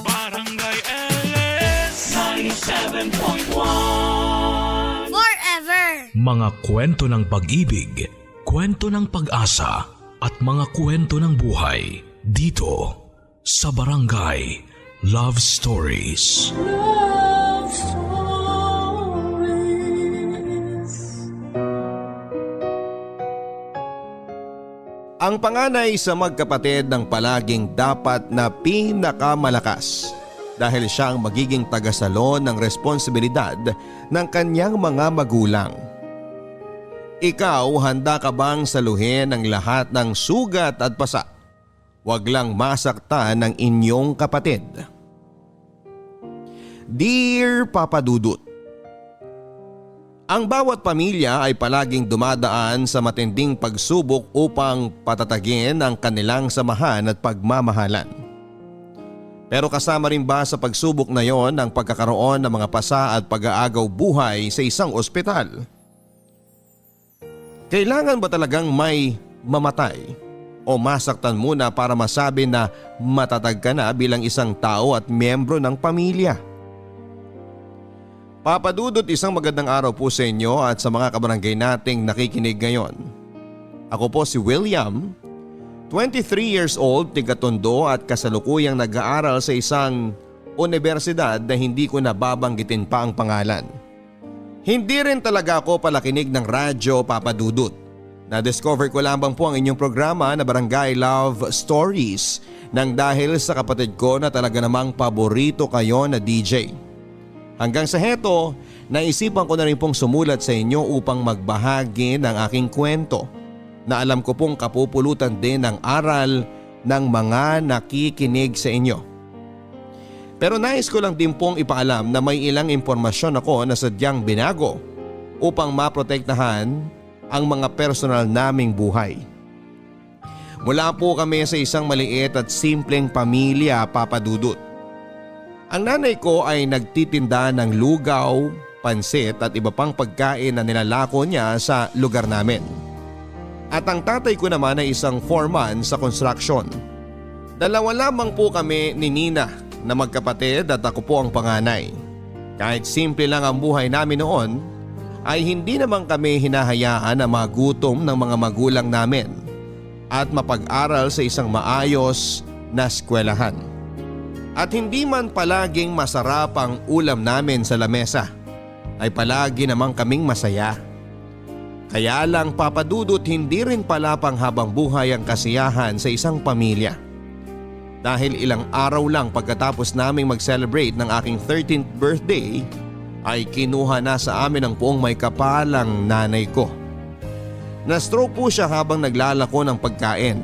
Barangay LS 97.1 Forever! Mga kwento ng pag-ibig, kwento ng pag-asa at mga kwento ng buhay dito sa Barangay Love Stories. Love Stories. Ang panganay sa magkapatid ng palaging dapat na pinakamalakas dahil siya ang magiging tagasalon ng responsibilidad ng kanyang mga magulang. Ikaw, handa ka bang saluhin ang lahat ng sugat at pasa? Huwag lang masaktan ng inyong kapatid. Dear Papa Dudut, ang bawat pamilya ay palaging dumadaan sa matinding pagsubok upang patatagin ang kanilang samahan at pagmamahalan. Pero kasama rin ba sa pagsubok na yon ang pagkakaroon ng mga pasa at pag-aagaw buhay sa isang ospital? Kailangan ba talagang may mamatay o masaktan muna para masabi na matatag ka na bilang isang tao at miyembro ng pamilya? Papa Dudut, isang magandang araw po sa inyo at sa mga kabarangay nating nakikinig ngayon. Ako po si William, 23 years old, tiga-Tondo at kasalukuyang nag-aaral sa isang universidad na hindi ko nababanggitin pa ang pangalan. Hindi rin talaga ako palakinig ng radyo, Papa Dudut. Na-discover ko lamang po ang inyong programa na Barangay Love Stories nang dahil sa kapatid ko na talaga namang paborito kayo na DJ. Hanggang sa heto, naisipan ko na rin pong sumulat sa inyo upang magbahagi ng aking kwento na alam ko pong kapupulutan din ng aral ng mga nakikinig sa inyo. Pero nais ko lang din pong ipaalam na may ilang impormasyon ako na sadyang binago upang maprotektahan ang mga personal naming buhay. Mula po kami sa isang maliit at simpleng pamilya, Papa Dudut. Ang nanay ko ay nagtitinda ng lugaw, pansit at iba pang pagkain na nilalako niya sa lugar namin. At ang tatay ko naman ay isang foreman sa construction. Dalawa lamang po kami ni Nina na magkapatid at ako po ang panganay. Kahit simple lang ang buhay namin noon, ay hindi naman kami hinahayaan na magutom ng mga magulang namin at mapag-aral sa isang maayos na eskwelahan. At hindi man palaging masarap ang ulam namin sa lamesa, ay palagi namang kaming masaya. Kaya lang, Papa Dudut, hindi rin pala panghabang buhay ang kasiyahan sa isang pamilya. Dahil ilang araw lang pagkatapos naming mag-celebrate ng aking 13th birthday, ay kinuha na sa amin ang poong may kapalang nanay ko. Na-stroke po siya habang naglalako ng pagkain.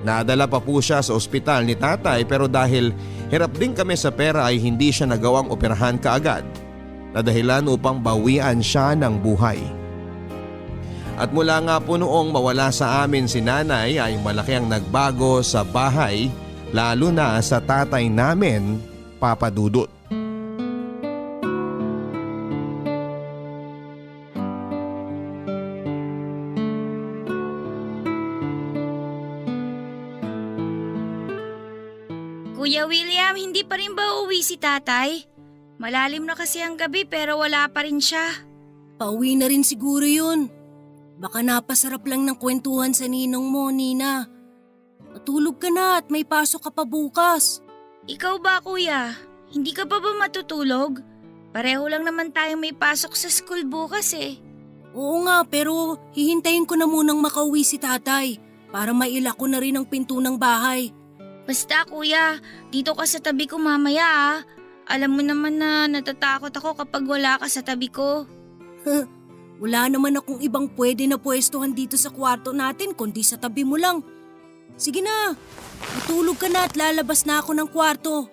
Nadala pa po siya sa ospital ni tatay pero dahil hirap din kami sa pera ay hindi siya nagawang operahan kaagad na dahilan upang bawian siya ng buhay. At mula nga po noong mawala sa amin si nanay ay malaki ang nagbago sa bahay lalo na sa tatay namin, Papa Dudut. Kuya William, hindi pa rin ba uuwi si tatay? Malalim na kasi ang gabi pero wala pa rin siya. Pauwi na rin siguro yun. Baka napasarap lang ng kwentuhan sa ninong mo, Nina. Matulog ka na at may pasok ka pa bukas. Ikaw ba, kuya? Hindi ka pa ba matutulog? Pareho lang naman tayong may pasok sa school bukas eh. Oo nga, pero hihintayin ko na munang makauwi si tatay para mailak ko na rin ang pinto ng bahay. Basta kuya, dito ka sa tabi ko mamaya ah. Alam mo naman na natatakot ako kapag wala ka sa tabi ko. Wala naman akong ibang pwede na pwestuhan dito sa kwarto natin kundi sa tabi mo lang. Sige na, matulog ka na at lalabas na ako ng kwarto.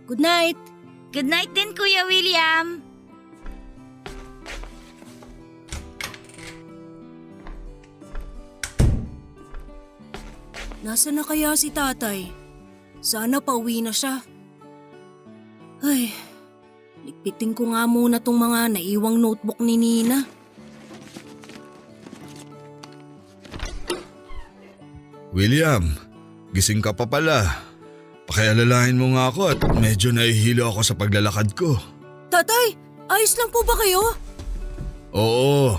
Good night! Good night din, Kuya William! Nasaan na kaya si tatay? Sana pauwi na siya. Ay, ligpitin ko nga muna tong mga naiwang notebook ni Nina. William, gising ka pa pala. pakialalahin mo nga ako at medyo nahihilo ako sa paglalakad ko. Tatay, ayos lang po ba kayo? Oo,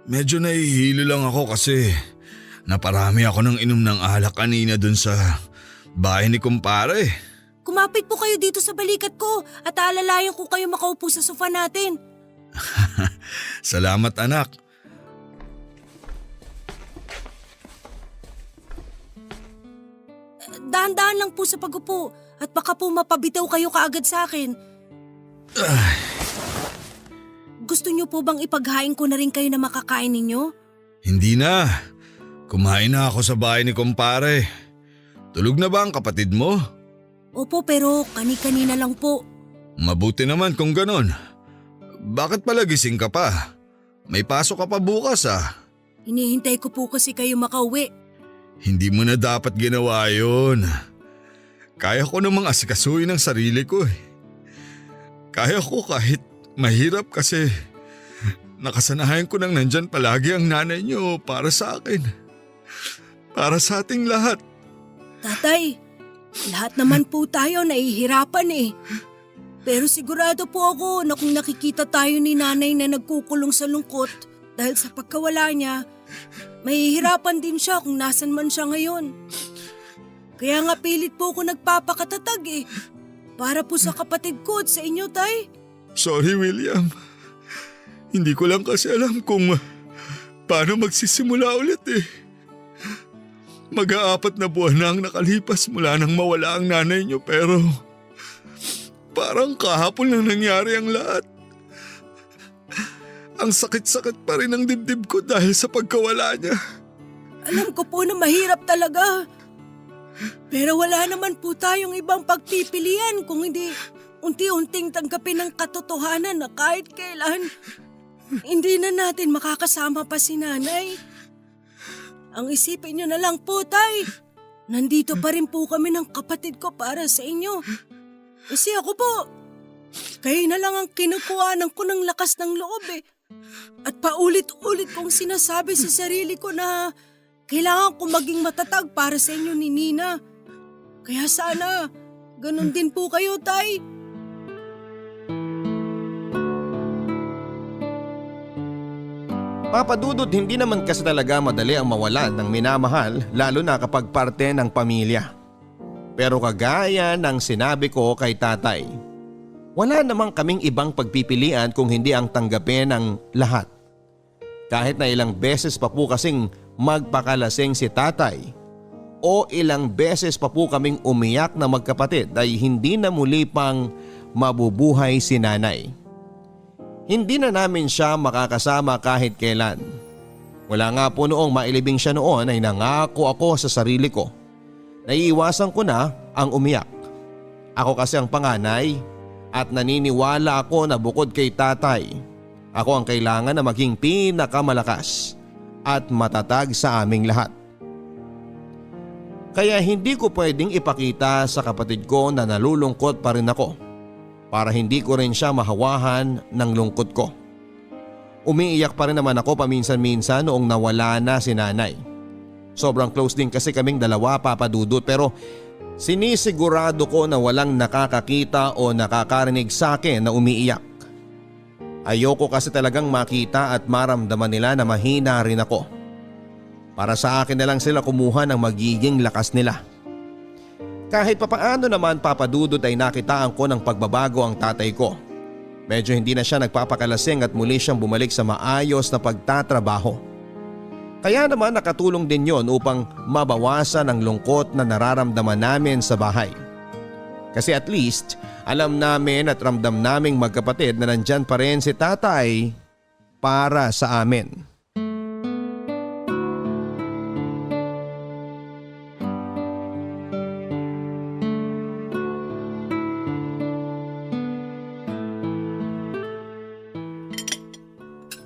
medyo nahihilo lang ako kasi naparami ako ng inom ng alak kanina dun sa bahay ni kumpare. Kumapit po kayo dito sa balikat ko at aalalayan ko kayo makaupo sa sofa natin. Salamat anak. Dahan-dahan lang po sa pagupo at baka po mapabitaw kayo kaagad sa akin. Gusto niyo po bang ipaghain ko na rin kayo na makakain ninyo? Hindi na. Kumain na ako sa bahay ni kumpare. Tulog na ba ang kapatid mo? Opo, pero kani-kanina lang po. Mabuti naman kung ganon. Bakit pala gising ka pa? May pasok ka pa bukas ah. Hinihintay ko po kasi kayo makauwi. Hindi mo na dapat ginawa yun. Kaya ko namang asikasuhin ang sarili ko eh. Kaya ko kahit mahirap kasi nakasanayan ko nang nandyan palagi ang nanay niyo para sa akin. Para sa ating lahat. Tatay, lahat naman po tayo nahihirapan eh. Pero sigurado po ako na kung nakikita tayo ni nanay na nagkukulong sa lungkot dahil sa pagkawala niya, mahihirapan din siya kung nasan man siya ngayon. Kaya nga pilit po ako nagpapakatatag eh. Para po sa kapatid ko at sa inyo, tay. Sorry William. Hindi ko lang kasi alam kung paano magsisimula ulit eh. Mag-aapat na buwan na ang nakalipas mula nang mawala ang nanay niyo pero parang kahapon lang nangyari ang lahat. Ang sakit-sakit pa rin ang dibdib ko dahil sa pagkawala niya. Alam ko po na mahirap talaga. Pero wala naman po tayong ibang pagpipilian kung hindi unti-unting tanggapin ang katotohanan na kahit kailan hindi na natin makakasama pa si nanay. Ang isipin niyo na lang po, tay. Nandito pa rin po kami ng kapatid ko para sa inyo. Kasi ako po, kayo na lang ang kinukuhanan ko ng lakas ng loob eh. At paulit-ulit kong sinasabi sa sarili ko na kailangan ko maging matatag para sa inyo ni Nina. Kaya sana, ganun din po kayo, tay. Papadudot, hindi naman kasi talaga madali ang mawalan ng minamahal lalo na kapag parte ng pamilya. Pero kagaya ng sinabi ko kay tatay, wala namang kaming ibang pagpipilian kung hindi ang tanggapin ng lahat. Kahit na ilang beses pa po kasing magpakalasing si tatay o ilang beses pa po kaming umiyak na magkapatid ay hindi na muli pang mabubuhay si nanay. Hindi na namin siya makakasama kahit kailan. Wala nga po noong mailibing siya noon ay nangako ako sa sarili ko. Naiiwasan ko na ang umiyak. Ako kasi ang panganay at naniniwala ako na bukod kay tatay, ako ang kailangan na maging pinakamalakas at matatag sa aming lahat. Kaya hindi ko pwedeng ipakita sa kapatid ko na nalulungkot pa rin ako para hindi ko rin siya mahawahan ng lungkot ko. Umiiyak pa rin naman ako paminsan-minsan noong nawala na si nanay. Sobrang close din kasi kaming dalawa, Papa Dudut, pero sinisigurado ko na walang nakakakita o nakakarinig sa akin na umiiyak. Ayoko kasi talagang makita at maramdaman nila na mahina rin ako. Para sa akin na lang sila kumuha ng magiging lakas nila. Kahit papaano naman, Papa Dudut, ay nakitaan ko ng pagbabago ang tatay ko. Medyo hindi na siya nagpapakalasing at muli siyang bumalik sa maayos na pagtatrabaho. Kaya naman nakatulong din yon upang mabawasan ang lungkot na nararamdaman namin sa bahay. Kasi at least alam namin at ramdam naming magkapatid na nandyan pa rin si tatay para sa amin.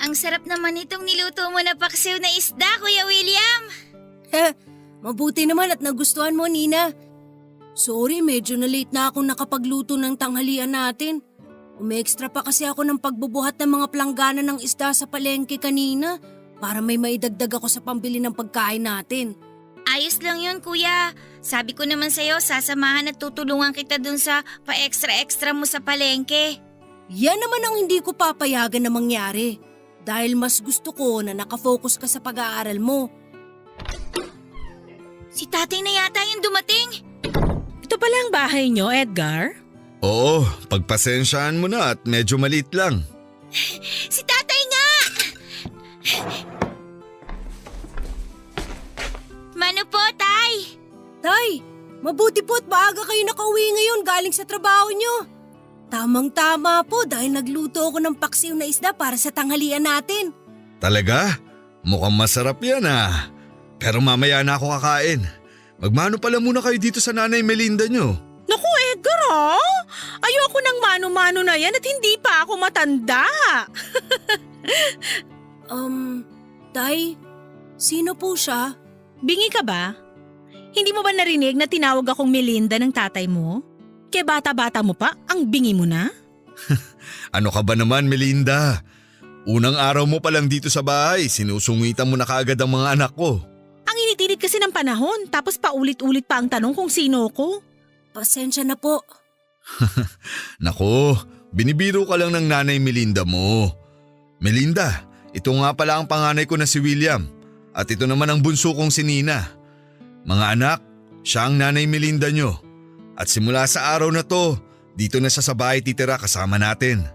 Ang sarap naman itong niluto mo na paksiw na isda, Kuya William. Mabuti naman at nagustuhan mo, Nina. Sorry, medyo na late na akong nakapagluto ng tanghalian natin. Umextra pa kasi ako ng pagbubuhat ng mga planggana ng isda sa palengke kanina para may maidagdag ako sa pambili ng pagkain natin. Ayos lang yun, kuya. Sabi ko naman sa'yo, sasamahan at tutulungan kita dun sa pa-extra-extra mo sa palengke. Yan naman ang hindi ko papayagan na mangyari. Dahil mas gusto ko na nakafocus ka sa pag-aaral mo. Si tatay na yata yung dumating. Ito pala ang bahay nyo, Edgar? Oo, pagpasensyaan mo na at medyo maliit lang. Si tatay nga! Mano po, tay? Tay, mabuti po at maaga kayo nakauwi ngayon galing sa trabaho nyo. Tamang-tama po dahil nagluto ako ng paksiw na isda para sa tanghalian natin. Talaga? Mukhang masarap yan ah. Pero mamaya na ako kakain. Magmano pala muna kayo dito sa nanay Melinda nyo. Naku, Edgar ha? Ayoko ng mano-mano na yan at hindi pa ako matanda. Tay, sino po siya? Bingi ka ba? Hindi mo ba narinig na tinawag akong Melinda ng tatay mo? Kaya bata-bata mo pa, ang bingi mo na? Ano ka ba naman Melinda? Unang araw mo pa lang dito sa bahay, sinusungitan mo na kaagad ang mga anak ko. Ang init-init kasi ng panahon, tapos paulit-ulit pa ang tanong kung sino ko. Pasensya na po. Nako, binibiro ka lang ng nanay Melinda mo. Melinda, ito nga pala ang panganay ko na si William. At ito naman ang bunso kong si Nina. Mga anak, siya ang nanay Melinda nyo. At simula sa araw na to, dito na siya sa bahay titira kasama natin.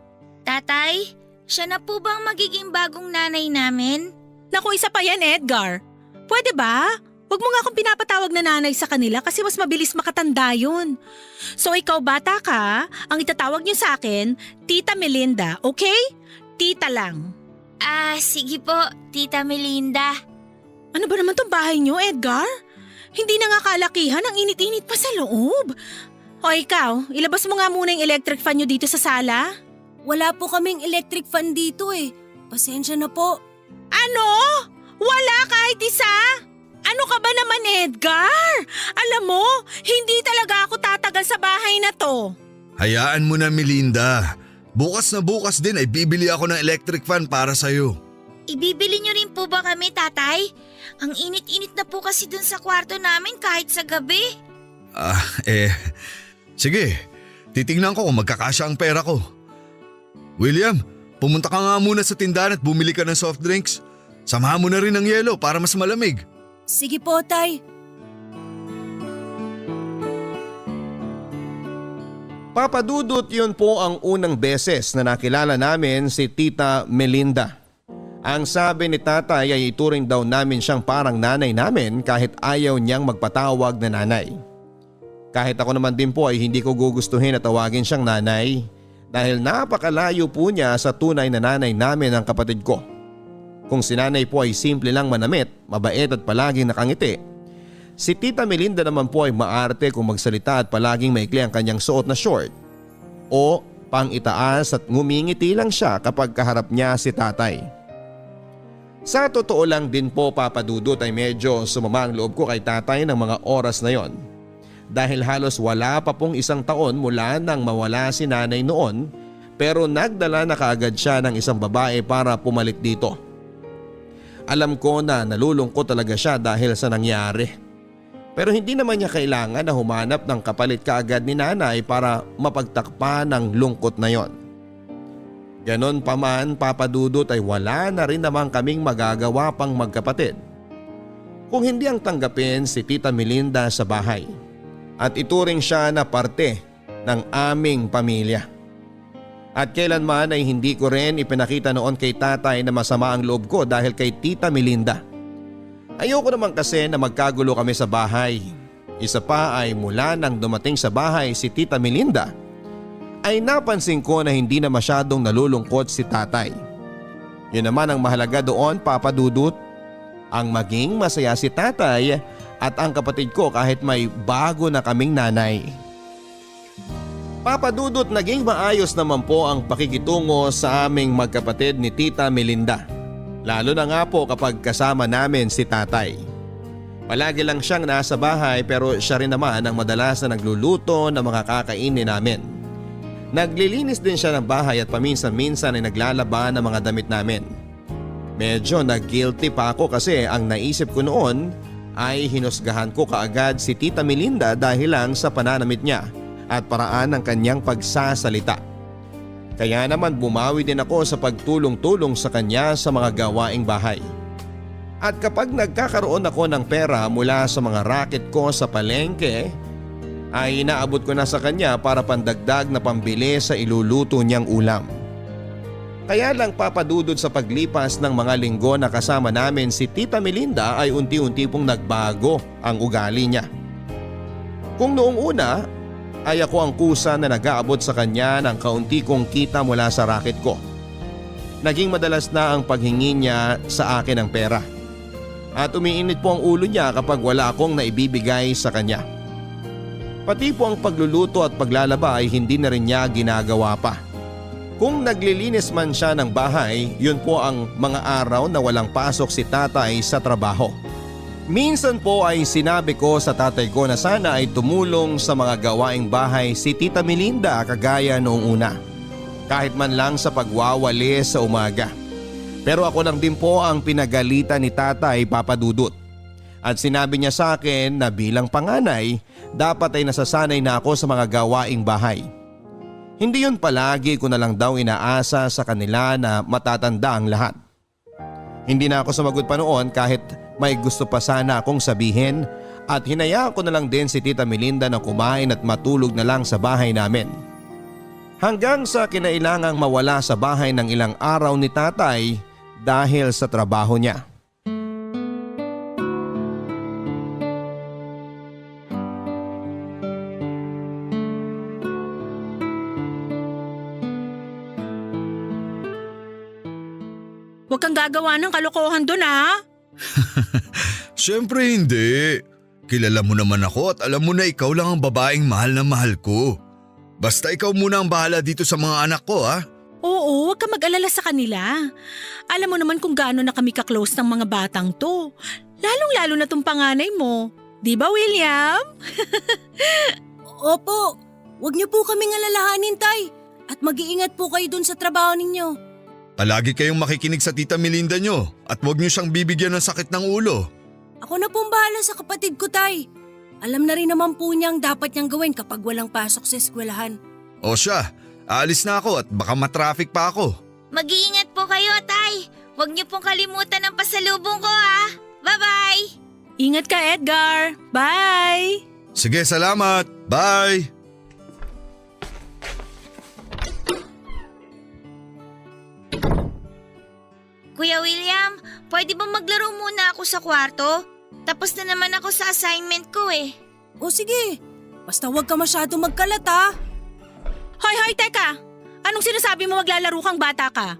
Tatay, siya na po bang magiging bagong nanay namin? Naku, isa pa yan, Edgar. Pwede ba? Huwag mo nga akong pinapatawag na nanay sa kanila kasi mas mabilis makatanda yun. So ikaw bata ka, ang itatawag niyo sa akin, Tita Melinda, okay? Tita lang. Sige po, Tita Melinda. Ano ba naman tong bahay niyo, Edgar? Hindi na nga kalakihan, ang init-init pa sa loob. O ikaw, ilabas mo nga muna yung electric fan niyo dito sa sala. Wala po kaming electric fan dito eh. Pasensya na po. Ano? Wala kahit isa? Ano ka ba naman, Edgar? Alam mo, hindi talaga ako tatagal sa bahay na to. Hayaan mo na Melinda. Bukas na bukas din ay bibili ako ng electric fan para sa'yo. Ibibili niyo rin po ba kami, tatay? Ang init-init na po kasi dun sa kwarto namin kahit sa gabi. Sige. Titingnan ko kung magkakasya ang pera ko. William, pumunta ka nga muna sa tindahan at bumili ka ng soft drinks. Samahan mo na rin ng yelo para mas malamig. Sige po, Tay. Papadudot yun po ang unang beses na nakilala namin si Tita Melinda. Ang sabi ni tatay ay ituring daw namin siyang parang nanay namin kahit ayaw niyang magpatawag na nanay. Kahit ako naman din po ay hindi ko gugustuhin na tawagin siyang nanay dahil napakalayo po niya sa tunay na nanay namin ang kapatid ko. Kung si nanay po ay simple lang manamit, mabait at palaging nakangiti, si Tita Melinda naman po ay maarte kung magsalita at palaging maikli ang kanyang suot na short o pang itaas at ngumingiti lang siya kapag kaharap niya si tatay. Sa totoo lang din po papadudot ay medyo sumama ang loob ko kay tatay ng mga oras na yon. Dahil halos wala pa pong isang taon mula nang mawala si nanay noon pero nagdala na kaagad siya ng isang babae para pumalit dito. Alam ko na nalulungkot talaga siya dahil sa nangyari. Pero hindi naman niya kailangan na humanap ng kapalit kaagad ni nanay para mapagtakpan ang lungkot na yon. Ganon pa man papadudot ay wala na rin naman kaming magagawa pang magkapatid kung hindi ang tanggapin si Tita Melinda sa bahay at ituring siya na parte ng aming pamilya. At kailanman ay hindi ko rin ipinakita noon kay tatay na masama ang loob ko dahil kay Tita Melinda. Ayoko naman kasi na magkagulo kami sa bahay. Isa pa ay mula nang dumating sa bahay si Tita Melinda ay napansin ko na hindi na masyadong nalulungkot si tatay. Yun naman ang mahalaga doon, papadudot, ang maging masaya si tatay at ang kapatid ko kahit may bago na kaming nanay. Papadudot, naging maayos naman po ang pakikitungo sa aming magkapatid ni Tita Melinda. Lalo na nga po kapag kasama namin si tatay. Palagi lang siyang nasa bahay pero siya rin naman ang madalas na nagluluto ng mga kakainin namin. Naglilinis din siya ng bahay at paminsan-minsan ay naglalaba ng mga damit namin. Medyo nag-guilty pa ako kasi ang naisip ko noon ay hinusgahan ko kaagad si Tita Melinda dahil lang sa pananamit niya at paraan ng kanyang pagsasalita. Kaya naman bumawi din ako sa pagtulong-tulong sa kanya sa mga gawaing bahay. At kapag nagkakaroon ako ng pera mula sa mga racket ko sa palengke, ay inaabot ko na sa kanya para pandagdag na pambili sa iluluto niyang ulam. Kaya lang papadudod sa paglipas ng mga linggo na kasama namin si Tita Melinda ay unti-unti pong nagbago ang ugali niya. Kung noong una ay ako ang kusa na nag-aabot sa kanya ng kaunti kong kita mula sa racket ko. Naging madalas na ang paghingi niya sa akin ng pera. At umiinit po ang ulo niya kapag wala akong naibibigay sa kanya. Pati po ang pagluluto at paglalaba ay hindi na rin niya ginagawa pa. Kung naglilinis man siya ng bahay, yun po ang mga araw na walang pasok si tatay sa trabaho. Minsan po ay sinabi ko sa tatay ko na sana ay tumulong sa mga gawaing bahay si Tita Melinda kagaya noong una. Kahit man lang sa pagwawali sa umaga. Pero ako lang din po ang pinagalitan ni tatay papadudot. At sinabi niya sa akin na bilang panganay, dapat ay nasasanay na ako sa mga gawaing bahay. Hindi yun palagi ko na lang daw inaasa sa kanila na matatanda ang lahat. Hindi na ako sumagot pa noon kahit may gusto pa sana akong sabihin at hinayaan ko na lang din si Tita Melinda na kumain at matulog na lang sa bahay namin. Hanggang sa kinailangang mawala sa bahay ng ilang araw ni tatay dahil sa trabaho niya. Huwag kang gagawa ng kalokohan doon ha. Siyempre hindi. Kilala mo naman ako at alam mo na ikaw lang ang babaeng mahal na mahal ko. Basta ikaw muna ang bahala dito sa mga anak ko ha. Oo, huwag ka mag-alala sa kanila. Alam mo naman kung gaano na kami ka-close ng mga batang to. Lalong-lalo na tong panganay mo. Di ba, William? Opo, huwag niyo po kaming alalahanin, Tay. At mag-iingat po kayo dun sa trabaho ninyo. Palagi kayong makikinig sa Tita Melinda nyo at huwag nyo siyang bibigyan ng sakit ng ulo. Ako na pong bahala sa kapatid ko, Tay. Alam na rin naman po niya ang dapat niyang gawin kapag walang pasok sa eskwelahan. O siya, aalis na ako at baka matraffic pa ako. Mag-iingat po kayo, Tay. Huwag niyo pong kalimutan ang pasalubong ko ha. Bye-bye! Ingat ka, Edgar. Bye! Sige, salamat. Bye! Kuya William, pwede ba maglaro muna ako sa kwarto? Tapos na naman ako sa assignment ko eh. O sige, basta huwag ka masyado magkalat ha. Hoy, teka! Anong sinasabi mo maglalaro kang bata ka?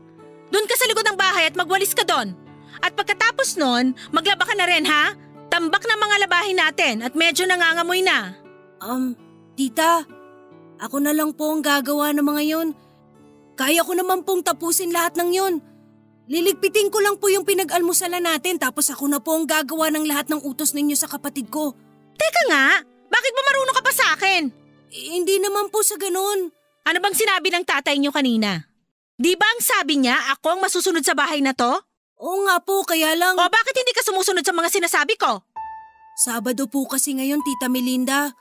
Doon ka sa likod ng bahay at magwalis ka doon. At pagkatapos nun, maglaba ka na rin ha? Tambak na mga labahin natin at medyo nangangamoy na. Tita, ako na lang po ang gagawa ng mga yun. Kaya ko naman pong tapusin lahat ng yun. Liligpitin ko lang po yung pinag-almusalan natin tapos ako na po ang gagawa ng lahat ng utos ninyo sa kapatid ko. Teka nga, bakit ba marunong ka pa sa akin? Hindi naman po sa ganun. Ano bang sinabi ng tatay niyo kanina? Di ba ang sabi niya ako ang masusunod sa bahay na to? Oo nga po, kaya lang… O bakit hindi ka sumusunod sa mga sinasabi ko? Sabado po kasi ngayon, Tita Melinda.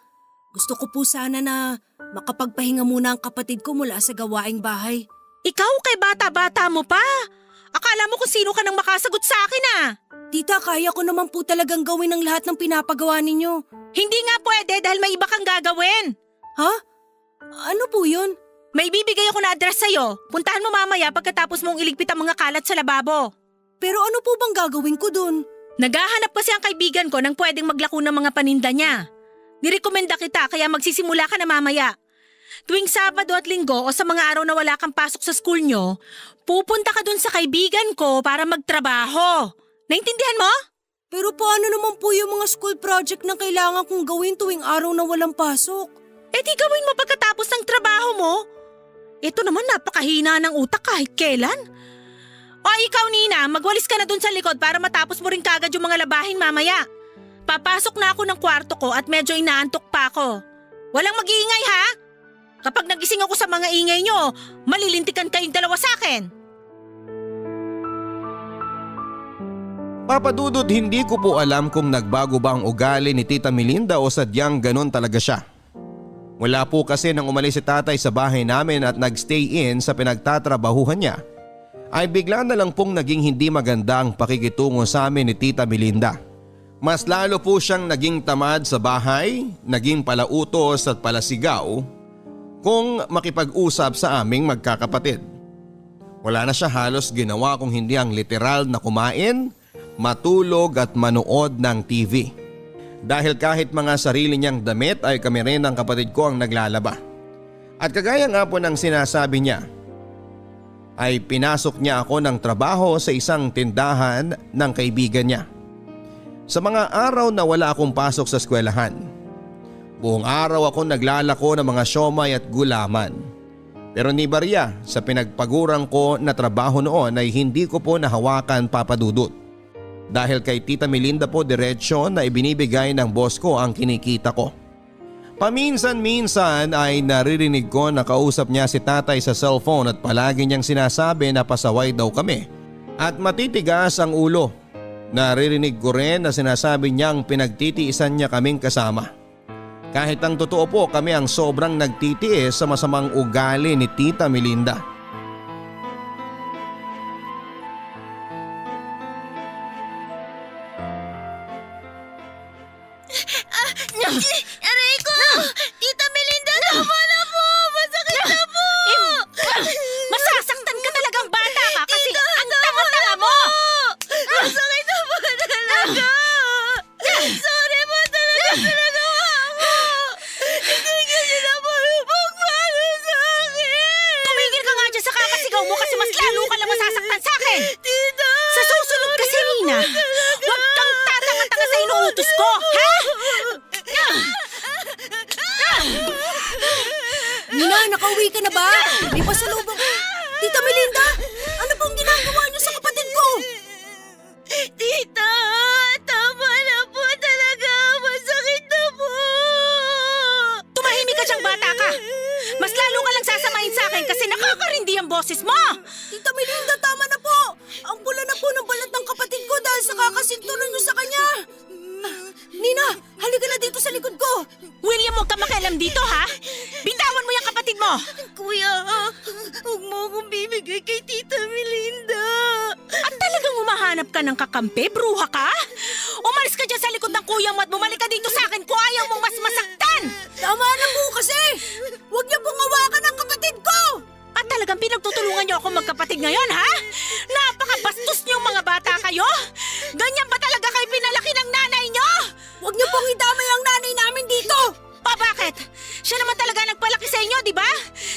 Gusto ko po sana na makapagpahinga muna ang kapatid ko mula sa gawaing bahay. Ikaw kay bata-bata mo pa. Akala mo kung sino ka nang makasagot sa akin ah. Tita, kaya ko naman po talagang gawin ang lahat ng pinapagawa ninyo. Hindi nga pwede dahil may iba kang gagawin. Ha? Ano po yun? May bibigay ako na address sa'yo. Puntahan mo mamaya pagkatapos mong iligpit ang mga kalat sa lababo. Pero ano po bang gagawin ko dun? Naghahanap kasi ang kaibigan ko ng pwedeng maglako ng mga paninda niya. Nirekomenda kita kaya magsisimula ka na mamaya. Tuwing Sabado at Linggo o sa mga araw na wala kang pasok sa school nyo, pupunta ka dun sa kaibigan ko para magtrabaho. Naintindihan mo? Pero paano naman po yung mga school project na kailangan kong gawin tuwing araw na walang pasok? Eh di gawin mo pagkatapos ng trabaho mo. Ito naman napakahina ng utak kahit kailan. O ikaw Nina, magwalis ka na dun sa likod para matapos mo rin kagad yung mga labahin mamaya. Papasok na ako ng kwarto ko at medyo inaantok pa ako. Walang mag-iingay ha? Kapag nagising ako sa mga ingay nyo, malilintikan kayong dalawa sa akin. Papa Dudut, hindi ko po alam kung nagbago ba ang ugali ni Tita Melinda o sadyang ganon talaga siya. Wala po kasi nang umalis si tatay sa bahay namin at nagstay in sa pinagtatrabahuhan niya, ay bigla na lang pong naging hindi maganda ang pakikitungo sa amin ni Tita Melinda. Mas lalo po siyang naging tamad sa bahay, naging palautos at palasigaw kung makipag-usap sa aming magkakapatid. Wala na siya halos ginawa kung hindi ang literal na kumain, matulog at manood ng TV. Dahil kahit mga sarili niyang damit ay kami rin ng kapatid ko ang naglalaba. At kagaya nga po ng sinasabi niya, ay pinasok niya ako ng trabaho sa isang tindahan ng kaibigan niya. Sa mga araw na wala akong pasok sa eskwelahan, buong araw ako naglalako ng mga siomay at gulaman. Pero ni barya sa pinagpagurang ko na trabaho noon ay hindi ko po nahawakan, Papa Dudut. Dahil kay Tita Melinda po diretsyo na ibinibigay ng boss ko ang kinikita ko. Paminsan-minsan ay naririnig ko na kausap niya si tatay sa cellphone at palagi niyang sinasabi na pasaway daw kami at matitigas ang ulo. Naririnig ko rin na sinasabi niyang pinagtitiisan niya kaming kasama. Kahit ang totoo po, kami ang sobrang nagtitiis sa masamang ugali ni Tita Melinda. Aray ko! Tita Melinda, tama na po! Masakit na po! Masasaktan ka talagang bata ka kasi ang tanga-tanga mo! Masakit na po talaga! Sorry po talaga sa nagawa ko! Hindi kasi na po pagpalo sa akin! Tumigil ka nga dyan sa kakasigaw mo kasi mas lalo ka lang masasaktan sa akin! Tita! Sa susunod kasi, Nina, huwag kang tatanga-tanga sa inuutos ko, ha? Nina, nakauwi ka na ba? May pasalubong. Tita Melinda, ano pong ginagawa niyo sa kapatid ko? Tita! Tama na po talaga! Masakit na po! Tumahimik ka diyang bata ka! Mas lalo ka lang sasamahin sa akin kasi nakakarindi ang boses mo! Tita Melinda, tama na po. Ang pula na po ng balat ng kapatid ko dahil sa kakasinturan niyo sa kanya. Nina, halika na dito sa likod ko. William, huwag ka makialam dito, ha? Bitawan mo yung kapatid mo! Kuya, huwag mo akong bibigay kay Tita Melinda. At talagang humahanap ka ng kakampi, bruha ka? Umalis ka dyan sa likod ng kuya mo at bumalik ka dito sa akin kung ayaw mong mas masaktan! Tama na po kasi. Huwag niyo pong hawakan ang kapatid ko. At talagang pinagtutulungan niyo ako magkapatid ngayon, ha? Napakabastos niyong mga bata kayo! Ganyan ba talaga kayo pinalaki ng nanay niyo? Huwag niyo pong idamay ang nanay namin dito. Pa bakit? Siya naman talaga nagpalaki sa inyo, di ba?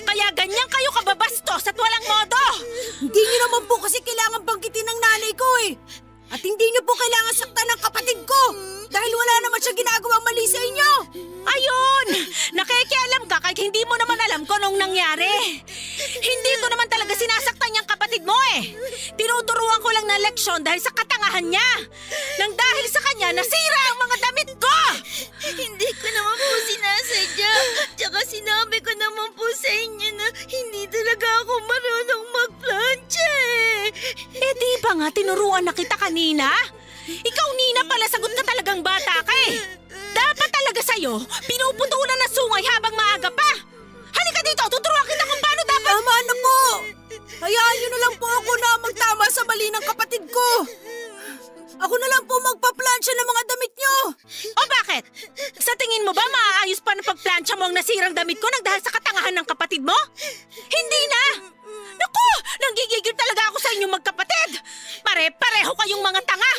Kaya ganyan kayo kababastos at walang modo! Hindi niyo naman po kasi kailangan banggitin ng nanay ko eh. At hindi niyo po kailangan saktan ng kapatid ko dahil wala naman siya ginagawang mali sa inyo. Ayun! Nakikialam ka kahit hindi mo naman alam kung anong nangyari. Hindi ko naman talaga sinasaktan yung kapatid mo eh. Tinuturuan ko lang ng leksyon dahil sa katangahan niya. Nang dahil sa kanya, nasira ang mga damit ko! Hindi ko naman po sinasadya. Tsaka sinabi ko naman po sa inyo na hindi talaga ako marunong magplancha eh. Eh di ba nga tinuruan na kita kanina? Ikaw, Nina, pala sagot ka talagang bata ka eh. Dapat talaga sa'yo, pinuputulan na sungay habang maaga pa. Halika dito, tuturuan kita kung paano dapat... Tama na po. Hayaan niyo na lang po ako na magtama sa mali ng kapatid ko. Ako na lang po magpa-plancha ng mga damit niyo. O bakit? Sa tingin mo ba maaayos pa ng pagplancha mo ang nasirang damit ko nang dahil sa katangahan ng kapatid mo? Hindi na! Naku! Nanggigigil talaga ako sa inyong magkapatid! Pare-pareho kayong mga tanga!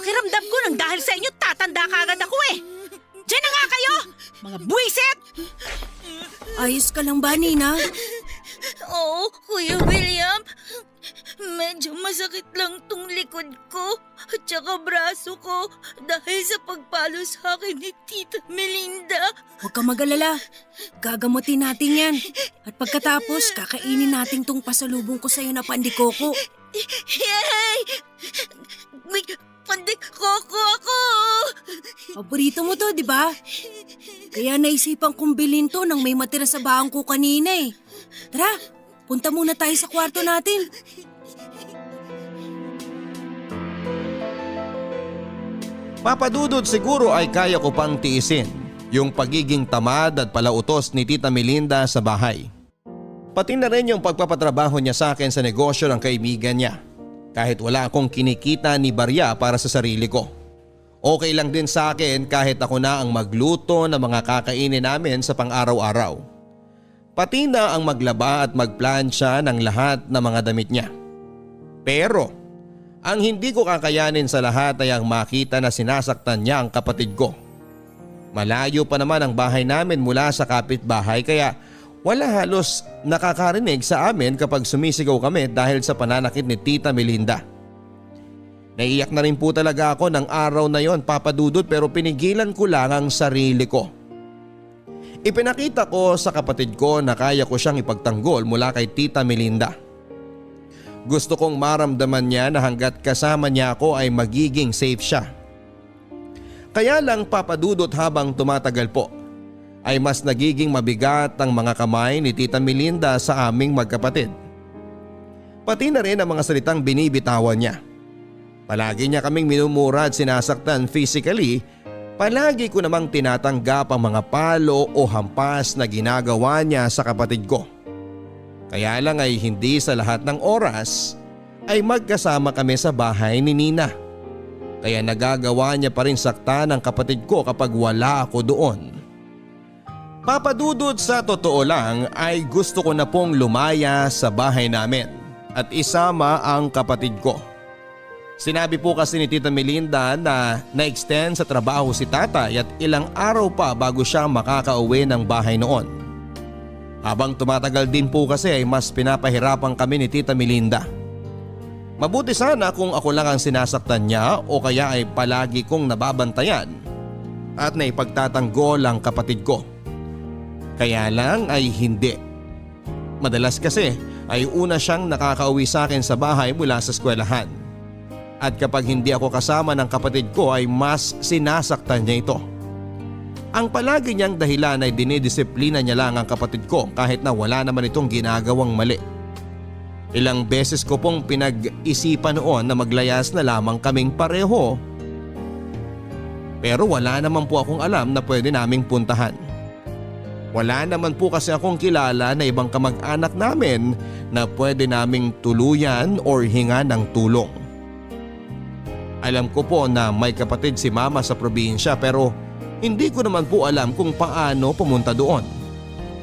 Pakiramdam ko nang dahil sa inyo tatanda ka agad ako eh! Diyan na nga kayo! Mga buwisit! Ayos ka lang ba, Nina? Oo, Kuya William. Medyo masakit lang tong likod ko at saka braso ko dahil sa pagpalo sa akin ni Tita Melinda. Huwag ka mag-alala. Gagamutin natin yan. At pagkatapos, kakainin natin tong pasalubong ko sa'yo na pandikoko. Yay! May pandikoko ako! Paborito mo to, di ba? Kaya naisipan kong bilhin to nang may matira sa bahan ko kanina eh. Tara, punta muna tayo sa kwarto natin. Papadudod siguro ay kaya ko pang tiisin yung pagiging tamad at palautos ni Tita Melinda sa bahay. Pati na rin yung pagpapatrabaho niya sa akin sa negosyo ng kaibigan niya. Kahit wala akong kinikita ni barya para sa sarili ko. Okay lang din sa akin kahit ako na ang magluto ng mga kakainin namin sa pang-araw-araw. Pati na ang maglaba at magplansya ng lahat ng mga damit niya. Pero ang hindi ko kakayanin sa lahat ay ang makita na sinasaktan niya ang kapatid ko. Malayo pa naman ang bahay namin mula sa kapitbahay kaya wala halos nakakarinig sa amin kapag sumisigaw kami dahil sa pananakit ni Tita Melinda. Naiyak na rin po talaga ako ng araw na yon, Papa Dudut, pero pinigilan ko lang ang sarili ko. Ipinakita ko sa kapatid ko na kaya ko siyang ipagtanggol mula kay Tita Melinda. Gusto kong maramdaman niya na hanggat kasama niya ako ay magiging safe siya. Kaya lang, Papa Dudut, habang tumatagal po ay mas nagiging mabigat ang mga kamay ni Tita Melinda sa aming magkapatid. Pati na rin ang mga salitang binibitawan niya. Palagi niya kaming minumura at sinasaktan physically. Palagi ko namang tinatanggap ang mga palo o hampas na ginagawa niya sa kapatid ko. Kaya lang ay hindi sa lahat ng oras ay magkasama kami sa bahay ni Nina. Kaya nagagawa niya pa rin saktan ang kapatid ko kapag wala ako doon. Papadudod, sa totoo lang ay gusto ko na pong lumaya sa bahay namin at isama ang kapatid ko. Sinabi po kasi ni Tita Melinda na na-extend sa trabaho si tatay at ilang araw pa bago siya makakauwi ng bahay noon. Habang tumatagal din po kasi ay mas pinapahirapan kami ni Tita Melinda. Mabuti sana kung ako lang ang sinasaktan niya o kaya ay palagi kong nababantayan at naipagtatanggol ang kapatid ko. Kaya lang ay hindi. Madalas kasi ay una siyang nakakauwi sa akin sa bahay mula sa eskwelahan. At kapag hindi ako kasama ng kapatid ko ay mas sinasaktan niya ito. Ang palagi niyang dahilan ay dinidisiplina niya lang ang kapatid ko kahit na wala naman itong ginagawang mali. Ilang beses ko pong pinag-isipan noon na maglayas na lamang kaming pareho. Pero wala naman po akong alam na pwede naming puntahan. Wala naman po kasi akong kilala na ibang kamag-anak namin na pwede naming tuluyan or hinga ng tulong. Alam ko po na may kapatid si Mama sa probinsya pero hindi ko naman po alam kung paano pumunta doon.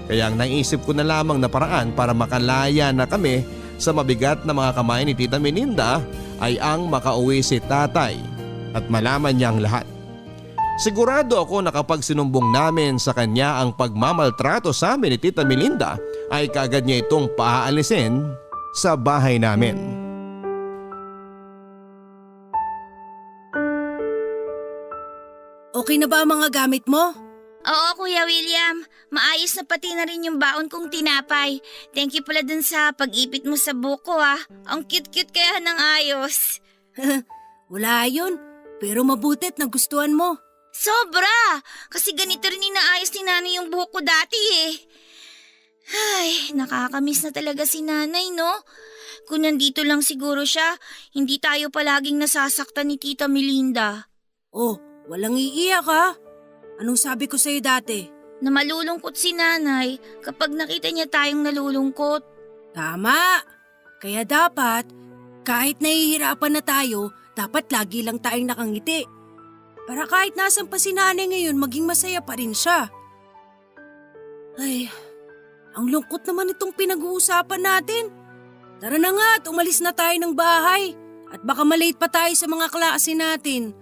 Kaya ang naisip ko na lamang na paraan para makalaya na kami sa mabigat na mga kamay ni Tita Melinda ay ang makauwi si tatay at malaman niya ang lahat. Sigurado ako na kapag sinumbong namin sa kanya ang pagmamaltrato sa amin ni Tita Melinda ay kaagad niya itong paaalisin sa bahay namin. Okay na ba ang mga gamit mo? Oo, Kuya William. Maayos na pati na rin yung baon kong tinapay. Thank you pala dun sa pag-ipit mo sa buko ah. Ang cute-cute kaya ng ayos. Wala yun, pero mabuti't nagustuhan mo. Sobra! Kasi ganito rin inaayos ni nanay yung buhok ko dati eh. Ay, nakakamiss na talaga si nanay no? Kung nandito lang siguro siya, hindi tayo palaging nasasaktan ni Tita Melinda. Oh, walang iiyak ha? Anong sabi ko sa'yo dati? Na malulungkot si nanay kapag nakita niya tayong nalulungkot. Tama! Kaya dapat, kahit nahihirapan na tayo, dapat lagi lang tayong nakangiti. Para kahit nasan pa si nanay ngayon, maging masaya pa rin siya. Ay, ang lungkot naman itong pinag-uusapan natin. Tara na nga at umalis na tayo ng bahay. At baka malate pa tayo sa mga klase natin.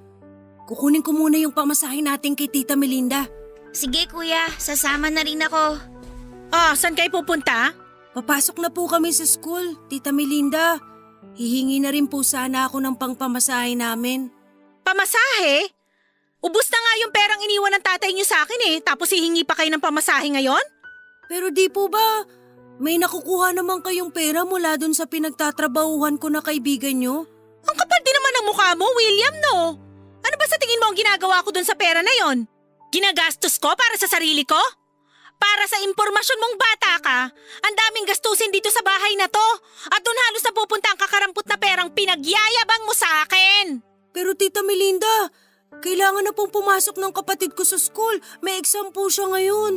Kukunin ko muna yung pamasahe natin kay Tita Melinda. Sige kuya, sasama na rin ako. Oh, saan kayo pupunta? Papasok na po kami sa school, Tita Melinda. Hihingi na rin po sana ako ng pangpamasahe namin. Pamasahe? Ubus na nga yung perang iniwan ng tatay niyo sa akin eh, tapos hihingi pa kayo ng pamasahe ngayon? Pero di po ba, may nakukuha naman kayong pera mula dun sa pinagtatrabahuhan ko na kaibigan nyo? Ang kapal din naman ng mukha mo, William, no? Ano ba sa tingin mo ang ginagawa ko dun sa pera na yon? Ginagastos ko para sa sarili ko? Para sa impormasyon mong bata ka, ang daming gastusin dito sa bahay na to. At dun halos napupunta ang kakarampot na perang pinagyayabang mo sa akin. Pero Tita Melinda, Kailangan na pong pumasok ng kapatid ko sa school. May exam po siya ngayon.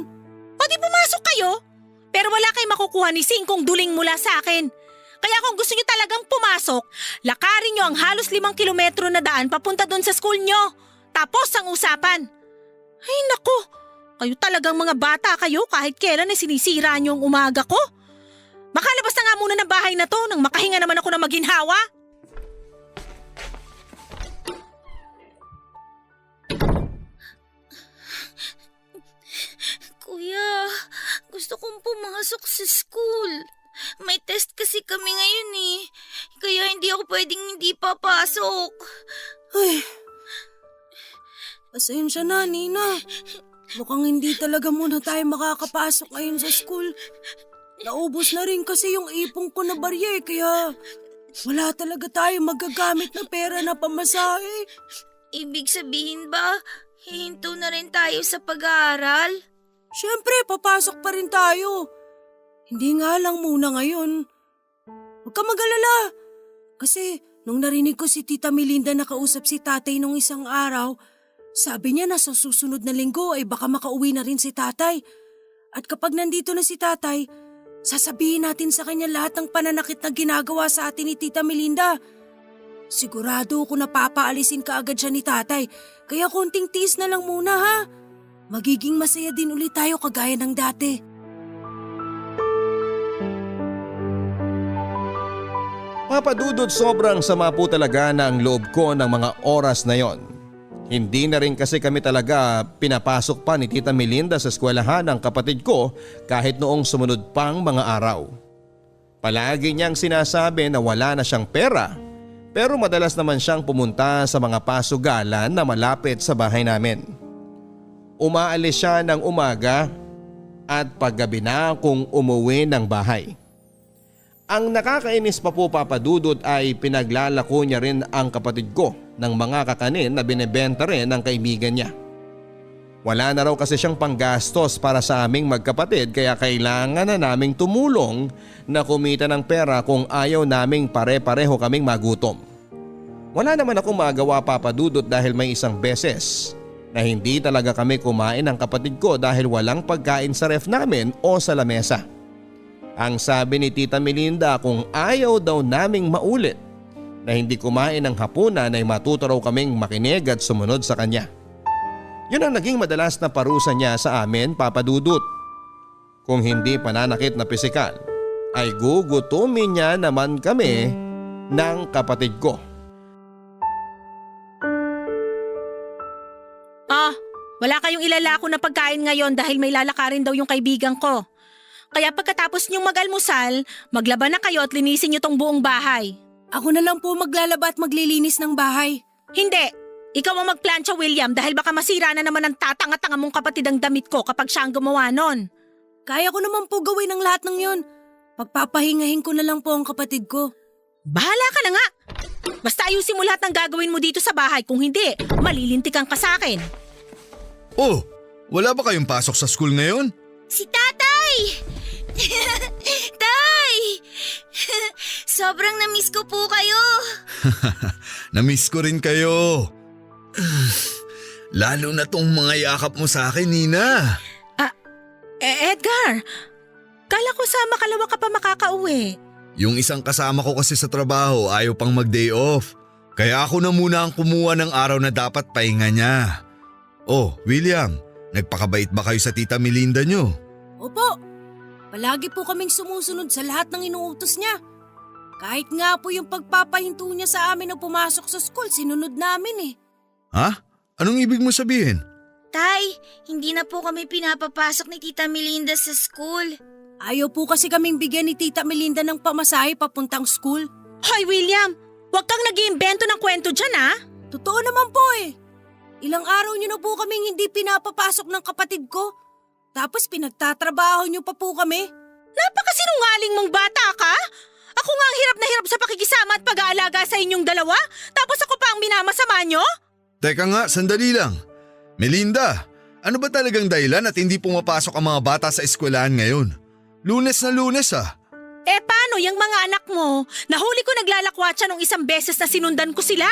O di pumasok kayo. Pero wala kayong makukuha ni Singkong duling mula sa akin. Kaya kung gusto nyo talagang pumasok, lakarin nyo ang halos 5 kilometro na daan papunta doon sa school nyo. Tapos ang usapan. Ay nako, kayo talagang mga bata kayo kahit kailan ay sinisira nyo ang umaga ko. Makalabas na nga muna ng bahay na to nang makahinga naman ako ng maginhawa. Kuya, gusto kong pumasok sa school. May test kasi kami ngayon eh. Kaya hindi ako pwedeng hindi papasok. Ay, pasensya na, Nina. Mukhang hindi talaga muna tayo makakapasok ngayon sa school. Naubos na rin kasi yung ipong ko na barya kaya wala talaga tayo magagamit na pera na pamasahe. Ibig sabihin ba, hihinto na rin tayo sa pag-aaral? Siyempre, papasok pa rin tayo. Hindi nga lang muna ngayon. Huwag ka mag-alala. Kasi nung narinig ko si Tita Melinda nakausap si tatay nung isang araw, sabi niya na sa susunod na linggo ay baka makauwi na rin si tatay. At kapag nandito na si tatay, sasabihin natin sa kanya lahat ng pananakit na ginagawa sa atin ni Tita Melinda. Sigurado ko na papaalisin ka agad siya ni tatay, kaya konting tiis na lang muna ha. Magiging masaya din ulit tayo kagaya ng dati. Papadudod, sobrang sama po talaga na ang loob ko ng mga oras na yon. Hindi na rin kasi kami talaga pinapasok pa ni Tita Melinda sa eskwelahan ng kapatid ko kahit noong sumunod pang mga araw. Palagi niyang sinasabi na wala na siyang pera, pero madalas naman siyang pumunta sa mga pasugalan na malapit sa bahay namin. Umaalis siya ng umaga at paggabi na kung umuwi ng bahay. Ang nakakainis pa po, Papadudot, ay pinaglalako niya rin ang kapatid ko ng mga kakanin na binebenta rin ng kaibigan niya. Wala na raw kasi siyang panggastos para sa aming magkapatid kaya kailangan na naming tumulong na kumita ng pera kung ayaw naming pare-pareho kaming magutom. Wala naman akong magawa, Papadudot, dahil may isang beses na hindi talaga kami kumain ng kapatid ko dahil walang pagkain sa ref namin o sa lamesa. Ang sabi ni Tita Melinda kung ayaw daw naming maulit na hindi kumain ng hapunan ay matuto raw kaming makinig at sumunod sa kanya. Yun ang naging madalas na parusa niya sa amin, Papadudot. Kung hindi pananakit na pisikal, ay gugutumin niya naman kami ng kapatid ko. Wala kayong ilalako na pagkain ngayon dahil may lalakarin daw yung kaibigan ko. Kaya pagkatapos niyong mag-almusal, maglaban na kayo at linisin niyo tong buong bahay. Ako na lang po maglalaba at maglilinis ng bahay. Hindi! Ikaw ang magplansya, William, dahil baka masira na naman ang tatanga-tanga mong kapatid ang damit ko kapag siya ang gumawa nun. Kaya ko naman po gawin ang lahat ng yon. Pagpapahingahin ko na lang po ang kapatid ko. Bahala ka na nga! Basta ayusin mo lahat ng gagawin mo dito sa bahay, kung hindi, malilintikan ka sa akin. Oh, wala ba kayong pasok sa school ngayon? Si tatay! Tay! Sobrang na-miss ko po kayo. Namiss ko rin kayo. Lalo na tong mga yakap mo sa akin, Nina. Edgar, kala ko sa makalawa ka pa makakauwi. Yung isang kasama ko kasi sa trabaho ayaw pang mag-day off. Kaya ako na muna ang kumuha ng araw na dapat pahinga niya. Oh, William, nagpakabait ba kayo sa Tita Melinda nyo? Opo, palagi po kaming sumusunod sa lahat ng inuutos niya. Kahit nga po yung pagpapahinto niya sa amin na pumasok sa school, sinunod namin eh. Ha? Anong ibig mo sabihin? Tay, hindi na po kami pinapapasok ni Tita Melinda sa school. Ayaw po kasi kaming bigyan ni Tita Melinda ng pamasahe papuntang school. Hoy William, huwag kang nag-iimbento ng kwento dyan ha. Totoo naman po eh. Ilang araw niyo na po kaming hindi pinapapasok ng kapatid ko. Tapos pinagtatrabaho niyo pa po kami. Napakasinungaling mong bata ka. Ako nga ang hirap na hirap sa pakikisama at pag-aalaga sa inyong dalawa. Tapos ako pa ang minamasama nyo? Teka nga, sandali lang. Melinda, ano ba talagang dahilan at hindi pumapasok ang mga bata sa eskwelahan ngayon? Lunes na Lunes ah. Paano yung mga anak mo? Nahuli ko naglalakwatsa nung isang beses na sinundan ko sila.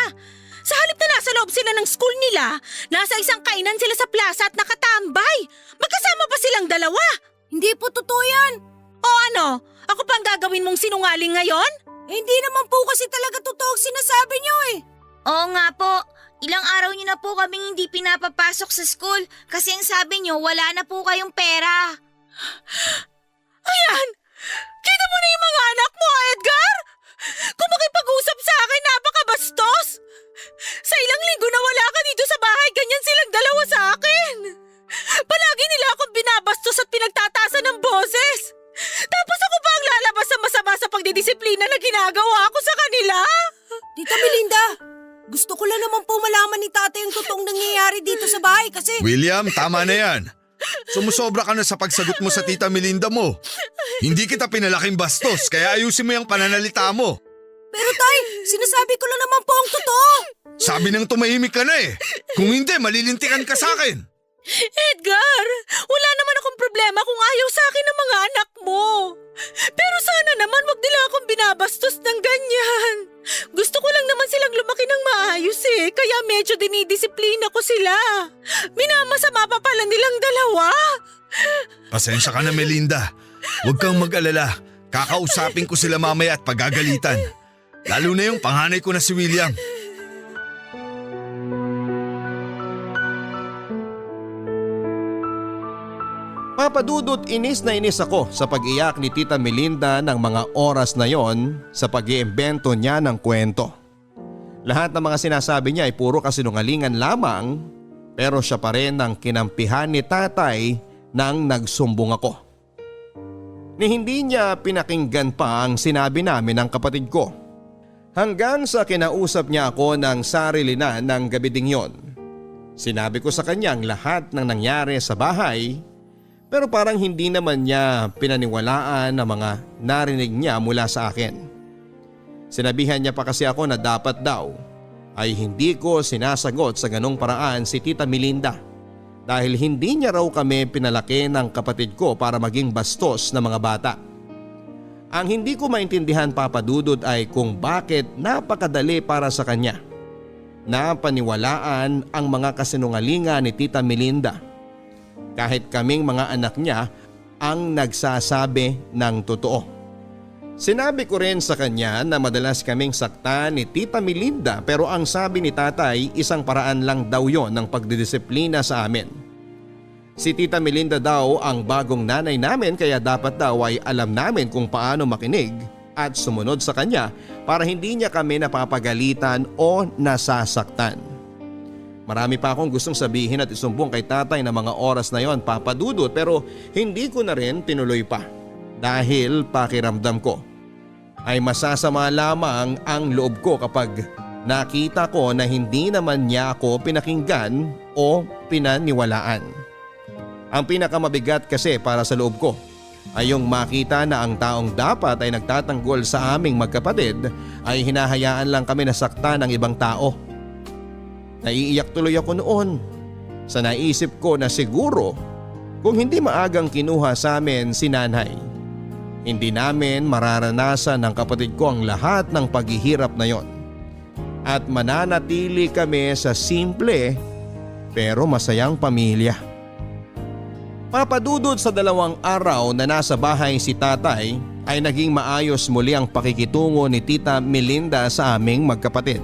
Sa halip na nasa loob sila ng school nila, nasa isang kainan sila sa plaza at nakatambay. Magkasama pa silang dalawa. Hindi po totoo yan. O ano? Ako pang gagawin mong sinungaling ngayon? Hindi naman po kasi talaga totoo ang sinasabi niyo eh. Oo nga po. Ilang araw niyo na po kaming hindi pinapapasok sa school kasi ang sabi niyo wala na po kayong pera. Ayan! Kita mo na yung mga anak mo, Edgar! Kung makipag-usap sa akin, napakabastos! Sa ilang linggo na wala ka dito sa bahay, ganyan silang dalawa sa akin! Palagi nila akong binabastos at pinagtatasan ng boses! Tapos ako pa ang lalabas sa masama sa pagdidisiplina na ginagawa ko sa kanila! Tita Melinda, gusto ko lang naman po malaman ni tatay ang totoong nangyayari dito sa bahay kasi… William, tama na yan. Sumusobra ka na sa pagsagot mo sa tita Melinda mo. Hindi kita pinalaking bastos, kaya ayusin mo yung pananalita mo. Pero tay, sinasabi ko lang naman po ang totoo. Sabi nang tumahimik ka na eh. Kung hindi, malilintikan ka sa akin. Edgar, wala naman akong problema kung ayaw sa akin ng mga anak mo. Pero sana naman wag nila akong binabastos ng ganyan. Gusto ko lang naman silang lumaki ng maayos eh, kaya medyo dinidisiplina ko sila. Minamasama pa pala nilang dalawa. Pasensya ka na, Melinda. Huwag kang mag-alala. Kakausapin ko sila mamaya at pagagalitan. Lalo na yung panganay ko na si William. Papadudot, inis na inis ako sa pag-iyak ni Tita Melinda ng mga oras na yon sa pag-iimbento niya ng kwento. Lahat ng mga sinasabi niya ay puro kasinungalingan lamang, pero siya pa rin ang kinampihan ni tatay nang nagsumbong ako. Ni hindi niya pinakinggan pa ang sinabi namin ng kapatid ko. Hanggang sa kinausap niya ako ng sarili na ng gabi ding yon. Sinabi ko sa kanya ang lahat ng nangyari sa bahay, pero parang hindi naman niya pinaniwalaan ang mga narinig niya mula sa akin. Sinabihan niya pa kasi ako na dapat daw ay hindi ko sinasagot sa ganong paraan si Tita Melinda dahil hindi niya raw kami pinalaki ng kapatid ko para maging bastos na mga bata. Ang hindi ko maintindihan, Papa Dudut, ay kung bakit napakadali para sa kanya na paniwalaan ang mga kasinungalingan ni Tita Melinda kahit kaming mga anak niya ang nagsasabi ng totoo. Sinabi ko rin sa kanya na madalas kaming saktan ni Tita Melinda, pero ang sabi ni tatay isang paraan lang daw yon ng pagdidisiplina sa amin. Si Tita Melinda daw ang bagong nanay namin kaya dapat daw ay alam namin kung paano makinig at sumunod sa kanya para hindi niya kami napapagalitan o nasasaktan. Marami pa akong gustong sabihin at isumbong kay tatay na mga oras na yon, Papa Dudut, pero hindi ko na rin tinuloy pa dahil pakiramdam ko ay masasama lamang ang loob ko kapag nakita ko na hindi naman niya ako pinakinggan o pinaniwalaan. Ang pinakamabigat kasi para sa loob ko ay yung makita na ang taong dapat ay nagtatanggol sa aming magkapatid ay hinahayaan lang kami nasaktan ng ibang tao. Naiiyak tuloy ako noon sa naisip ko na siguro kung hindi maagang kinuha sa amin si nanay, hindi namin mararanasan ng kapatid ko ang lahat ng paghihirap na yon. At mananatili kami sa simple pero masayang pamilya. Papadudod sa 2 araw na nasa bahay si tatay ay naging maayos muli ang pakikitungo ni Tita Melinda sa aming magkapatid.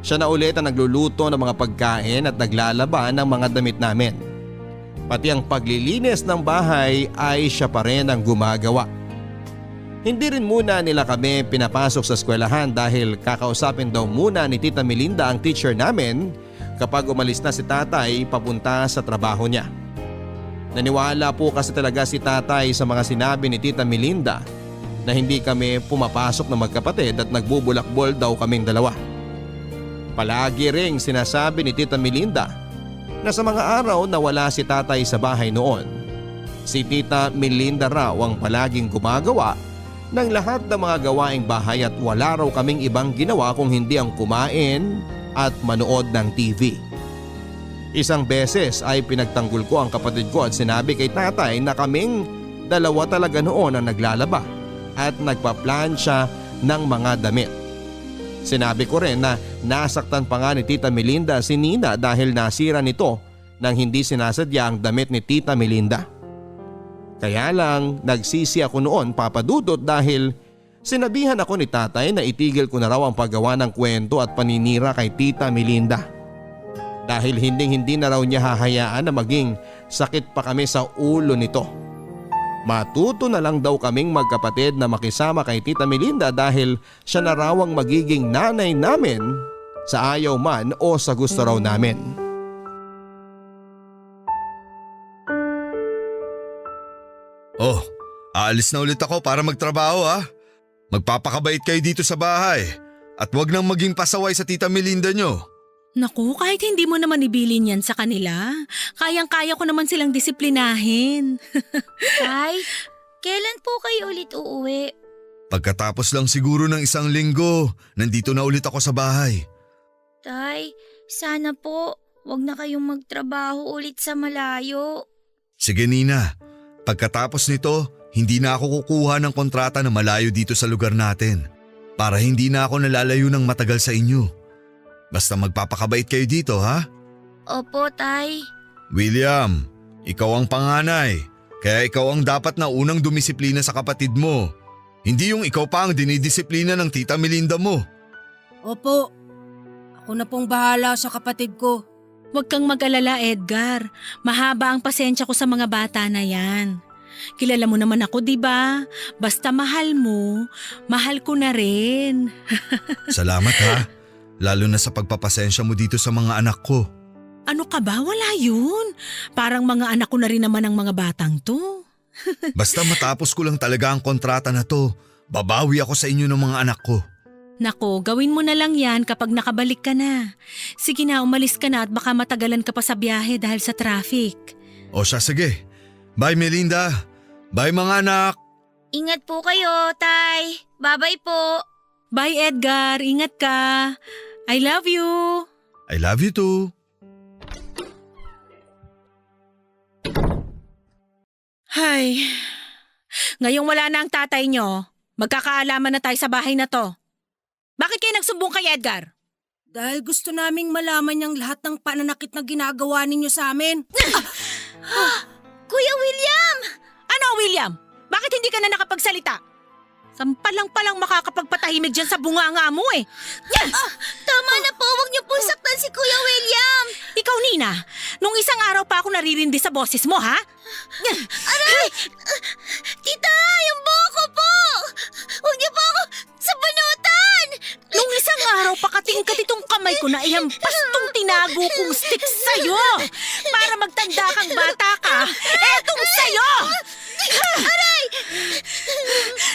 Siya na ulit ang nagluluto ng mga pagkain at naglalaba ng mga damit namin. Pati ang paglilinis ng bahay ay siya pa rin ang gumagawa. Hindi rin muna nila kami pinapasok sa eskwelahan dahil kakausapin daw muna ni Tita Melinda ang teacher namin kapag umalis na si tatay papunta sa trabaho niya. Naniwala po kasi talaga si tatay sa mga sinabi ni Tita Melinda na hindi kami pumapasok na magkapatid at nagbubulakbol daw kaming dalawa. Palagi ring sinasabi ni Tita Melinda na sa mga araw na wala si tatay sa bahay noon, si Tita Melinda raw ang palaging gumagawa ng lahat ng mga gawaing bahay at wala raw kaming ibang ginawa kung hindi ang kumain at manood ng TV. Isang beses ay pinagtanggol ko ang kapatid ko at sinabi kay tatay na kaming dalawa talaga noon ang naglalaba at nagpaplansya ng mga damit. Sinabi ko rin na nasaktan pa nga ni Tita Melinda si Nina dahil nasira nito nang hindi sinasadya ang damit ni Tita Melinda. Kaya lang nagsisi ako noon, Papa Dudut, dahil sinabihan ako ni tatay na itigil ko na raw ang paggawa ng kwento at paninira kay Tita Melinda. Dahil hindi na raw niya hahayaan na maging sakit pa kami sa ulo nito. Matuto na lang daw kaming magkapatid na makisama kay Tita Melinda dahil siya na raw ang magiging nanay namin sa ayaw man o sa gusto raw namin. Oh, aalis na ulit ako para magtrabaho ha. Magpapakabait kayo dito sa bahay at wag nang maging pasaway sa Tita Melinda nyo. Naku, kahit hindi mo naman ibilin yan sa kanila, kayang-kaya ko naman silang disiplinahin. Tay, kailan po kayo ulit uuwi? Pagkatapos lang siguro ng 1 linggo, nandito na ulit ako sa bahay. Tay, sana po wag na kayong magtrabaho ulit sa malayo. Sige Nina, pagkatapos nito, hindi na ako kukuha ng kontrata na malayo dito sa lugar natin para hindi na ako nalalayo ng matagal sa inyo. Basta magpapakabait kayo dito ha? Opo, Tay. William, ikaw ang panganay, kaya ikaw ang dapat na unang dumisiplina sa kapatid mo. Hindi yung ikaw pa ang dinidisiplina ng Tita Melinda mo. Opo, ako na pong bahala sa kapatid ko. Huwag kang mag-alala, Edgar. Mahaba ang pasensya ko sa mga bata na yan. Kilala mo naman ako, di ba? Basta mahal mo, mahal ko na rin. Salamat ha, lalo na sa pagpapasensya mo dito sa mga anak ko. Ano ka ba? Wala yun. Parang mga anak ko na rin naman ang mga batang to. Basta matapos ko lang talaga ang kontrata na to, babawi ako sa inyo ng mga anak ko. Nako, gawin mo na lang yan kapag nakabalik ka na. Sige na, umalis ka na at baka matagalan ka pa sa biyahe dahil sa traffic. O siya, sige. Bye Melinda. Bye mga anak. Ingat po kayo, Tay. Bye-bye po. Bye Edgar, ingat ka. I love you. I love you too. Hay, ngayong wala na ang tatay nyo, magkakaalaman na tayo sa bahay na to. Bakit kayo nagsumbong kay Edgar? Dahil gusto naming malaman niyang lahat ng pananakit na ginagawa ninyo sa amin. Kuya William! Ano, William? Bakit hindi ka na nakapagsalita? Sampalang-palang makakapagpatahimik dyan sa bunganga mo eh. Tama na po, huwag niyo po saktan si Kuya William! Ikaw, Nina, nung isang araw pa ako naririndi sa boses mo, ha? Aray! Tita, yung buhok ko po! Huwag niyo po ako sabunutan! Nung isang araw pa kating-kat itong kamay ko na ihampas tong tinago kong stick sa'yo. Para magtanda kang bata ka, etong sa'yo! Aray!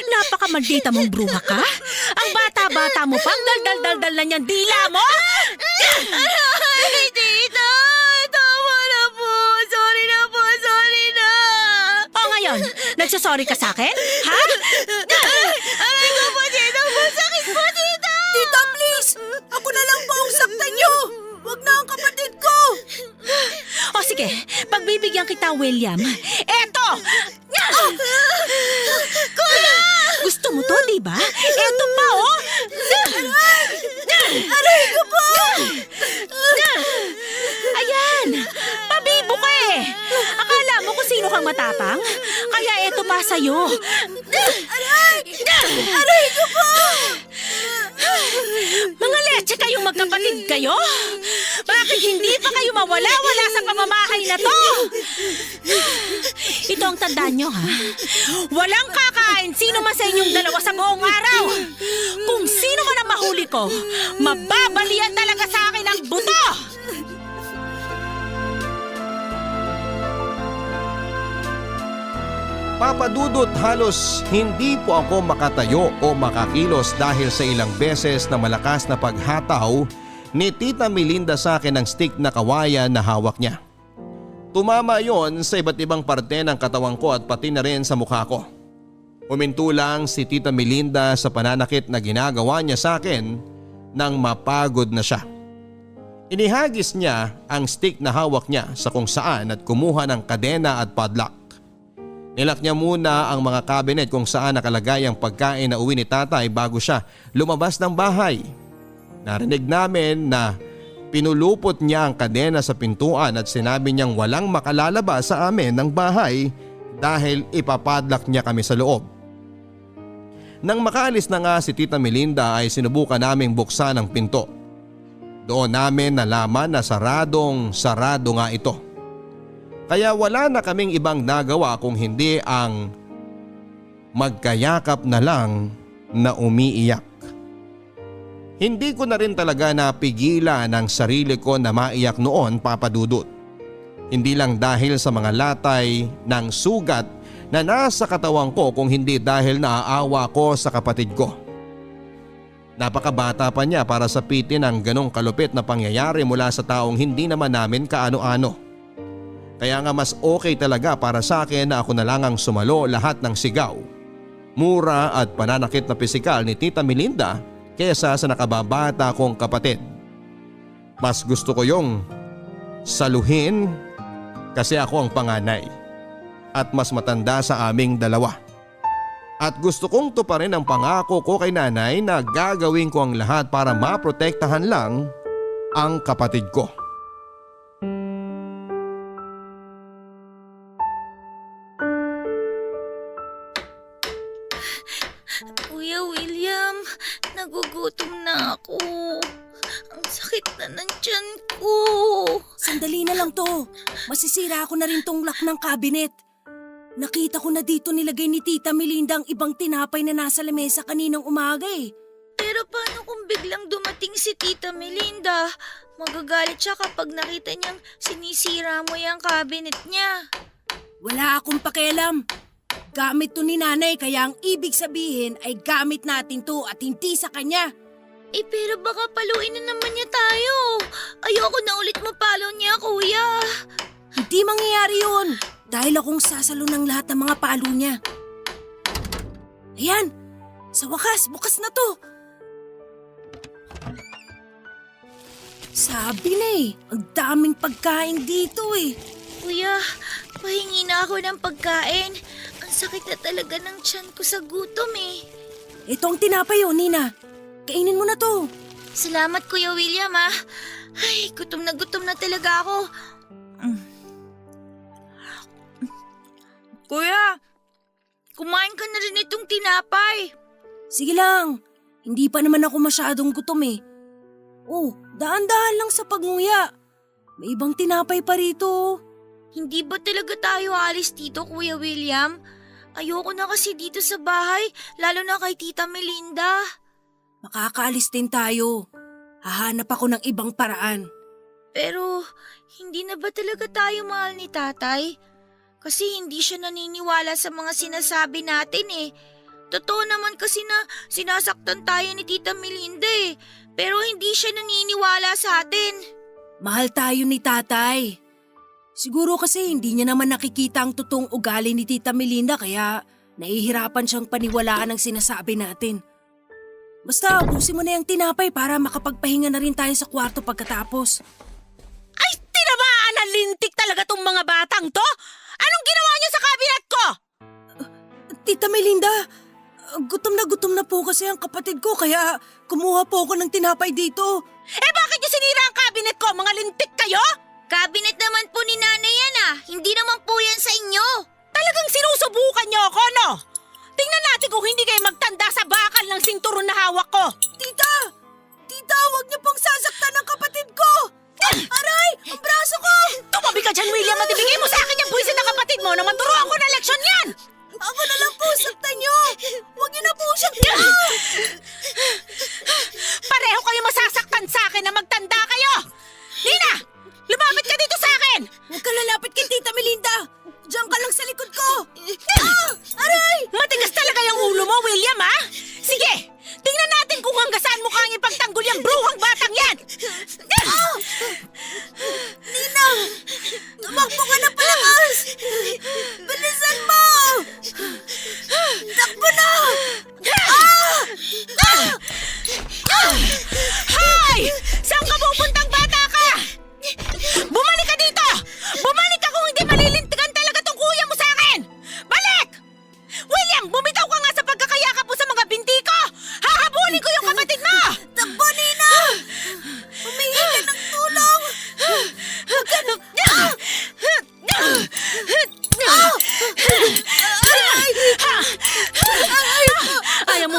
Napakamaldita mong bruha ka? Ang bata-bata mo pang dal-dal-dal-dal na niyang dila mo? Aray, tita! Tama na po! Sorry na po! Sorry na! O ngayon, nagsasorry ka sa akin? Ha? Aray ko po, tita! Masakit po, tita! Tita, please! Ako na lang po ang saktan niyo! Huwag na ang kapatid ko! O sige, pagbibigyan kita, William. Eto! Kuya! Gusto mo to, di ba? Eto pa, oh! Aray ko po! Ayan! Pabibo ka eh! Akala mo kung sino kang matapang? Kaya eto pa sa'yo. Aray ko po! Mga leche kayong magkapatid kayo? Bakit hindi pa kayo mawala-wala sa pamamahay na to? Ito ang tandaan nyo, ha? Walang kakain sino man sa inyong dalawa sa buong araw. Kung sino man ang mahuli ko, mababalian talaga sa akin ang buto! Papa Dudut, halos hindi po ako makatayo o makakilos dahil sa ilang beses na malakas na paghataw ni Tita Melinda sa akin ng stick na kawayan na hawak niya. Tumama yon sa iba't ibang parte ng katawan ko at pati na rin sa mukha ko. Huminto lang si Tita Melinda sa pananakit na ginagawa niya sa akin nang mapagod na siya. Inihagis niya ang stick na hawak niya sa kung saan at kumuha ng kadena at padlock. Nilak niya muna ang mga cabinet kung saan nakalagay ang pagkain na uwi ni tatay bago siya lumabas ng bahay. Narinig namin na pinulupot niya ang kadena sa pintuan at sinabi niyang walang makalalabas sa amin ng bahay dahil ipapadlock niya kami sa loob. Nang makaalis na nga si Tita Melinda ay sinubukan naming buksan ang pinto. Doon namin nalaman na sarado nga ito. Kaya wala na kaming ibang nagawa kung hindi ang magkayakap na lang na umiiyak. Hindi ko na rin talaga napigilan ang sarili ko na maiyak noon, Papa Dudut. Hindi lang dahil sa mga latay ng sugat na nasa katawan ko kung hindi dahil naaawa ko sa kapatid ko. Napakabata pa niya para sapitin ang ganong kalupit na pangyayari mula sa taong hindi naman namin kaano-ano. Kaya nga mas okay talaga para sa akin na ako na lang ang sumalo lahat ng sigaw, mura at pananakit na pisikal ni Tita Melinda kaysa sa nakababata kong kapatid. Mas gusto ko yung saluhin kasi ako ang panganay at mas matanda sa aming dalawa. At gusto kong tuparin ang pangako ko kay nanay na gagawin ko ang lahat para maprotektahan lang ang kapatid ko. Kuya William, nagugutom na ako. Ang sakit na ng tiyan ko. Sandali na lang to. Masisira ako na rin tong lock ng cabinet. Nakita ko na dito nilagay ni Tita Melinda ang ibang tinapay na nasa lamesa kaninang umaga eh. Pero paano kung biglang dumating si Tita Melinda? Magagalit siya kapag nakita niyang sinisira mo yung cabinet niya. Wala akong pakialam. Gamit to ni nanay kaya ang ibig sabihin ay gamit natin to at hindi sa kanya. Eh pero baka paluin na naman niya tayo. Ayoko na ulit mapalo niya, kuya. Hindi mangyayari yun dahil akong sasalo ng lahat ng mga palo niya. Ayan, sa wakas, bukas na to. Sabi na eh, ang daming pagkain dito eh. Kuya, pahingi na ako ng pagkain. Ang sakit na talaga ng tiyan ko sa gutom eh. Ito ang tinapay oh, Nina. Kainin mo na to. Salamat, Kuya William ah. Ay, gutom na talaga ako. Kuya, kumain ka na rin itong tinapay. Sige lang, hindi pa naman ako masyadong gutom eh. Oh, daan-daan lang sa pagnguya. May ibang tinapay pa rito. Hindi ba talaga tayo alis dito, Kuya William? Ayoko na kasi dito sa bahay, lalo na kay Tita Melinda. Makakaalis din tayo. Hahanap ako ng ibang paraan. Pero, hindi na ba talaga tayo mahal ni tatay? Kasi hindi siya naniniwala sa mga sinasabi natin eh. Totoo naman kasi na sinasaktan tayo ni Tita Melinda eh. Pero hindi siya naniniwala sa atin. Mahal tayo ni tatay. Siguro kasi hindi niya naman nakikita ang totoong ugali ni Tita Melinda kaya nahihirapan siyang paniwalaan ang sinasabi natin. Basta ubusin mo na yung tinapay para makapagpahinga na rin tayo sa kwarto pagkatapos. Ay, tinamaan na lintik talaga tong mga batang to! Anong ginawa niyo sa cabinet ko? Tita Melinda, gutom na po kasi ang kapatid ko kaya kumuha po ako ng tinapay dito. Eh bakit niyo sinira ang cabinet ko? Mga lintik kayo? Cabinet naman po ni nanay yan ah. Hindi naman po yan sa inyo. Talagang sinusubukan niyo ako, no? Tingnan natin kung hindi kayo magtanda sa bakal ng sinturon na hawak ko. Tita! Tita, huwag niyo pong sasaktan ang kapatid ko! Aray! Ang braso ko! Tumabi ka dyan, William, at ibigay mo sa akin yung buwisit na kapatid mo na maturuan ko na leksyon yan! Ako na lang po, saktan niyo! Huwag niyo na po siyang Pareho kayo masasaktan sa akin na magtanda kayo! Nina! Lumapit ka dito sa akin! Huwag ka lalapit kay Tita Melinda! Diyan ka lang sa likod ko! Aray! Matigas talaga yung ulo mo, William, ha? Sige! Tingnan natin kung hanggang saan mo kayang ipagtanggol yung bruhang batang yan! Nina! Tumakbo ka na palakas! Bilisan mo! Takbo na!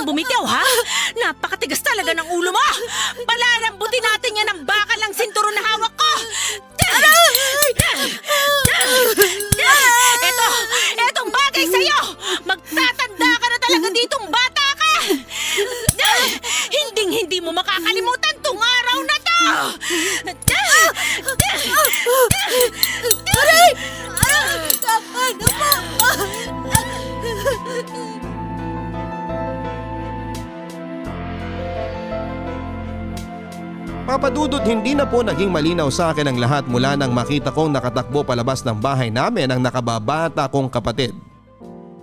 bumitaw, ha? Napakatigas talaga ng ulo mo! Palalambutin natin yan ng bakal ng sinturon na hawak ko! Etong bagay sa'yo! Magtatanda ka na talaga ditong bata ka! Hindi mo makakalimutan tong araw na to! Aray! Tama na po! Papadudot, hindi na po naging malinaw sa akin ang lahat mula nang makita kong nakatakbo palabas ng bahay namin ang nakababata kong kapatid.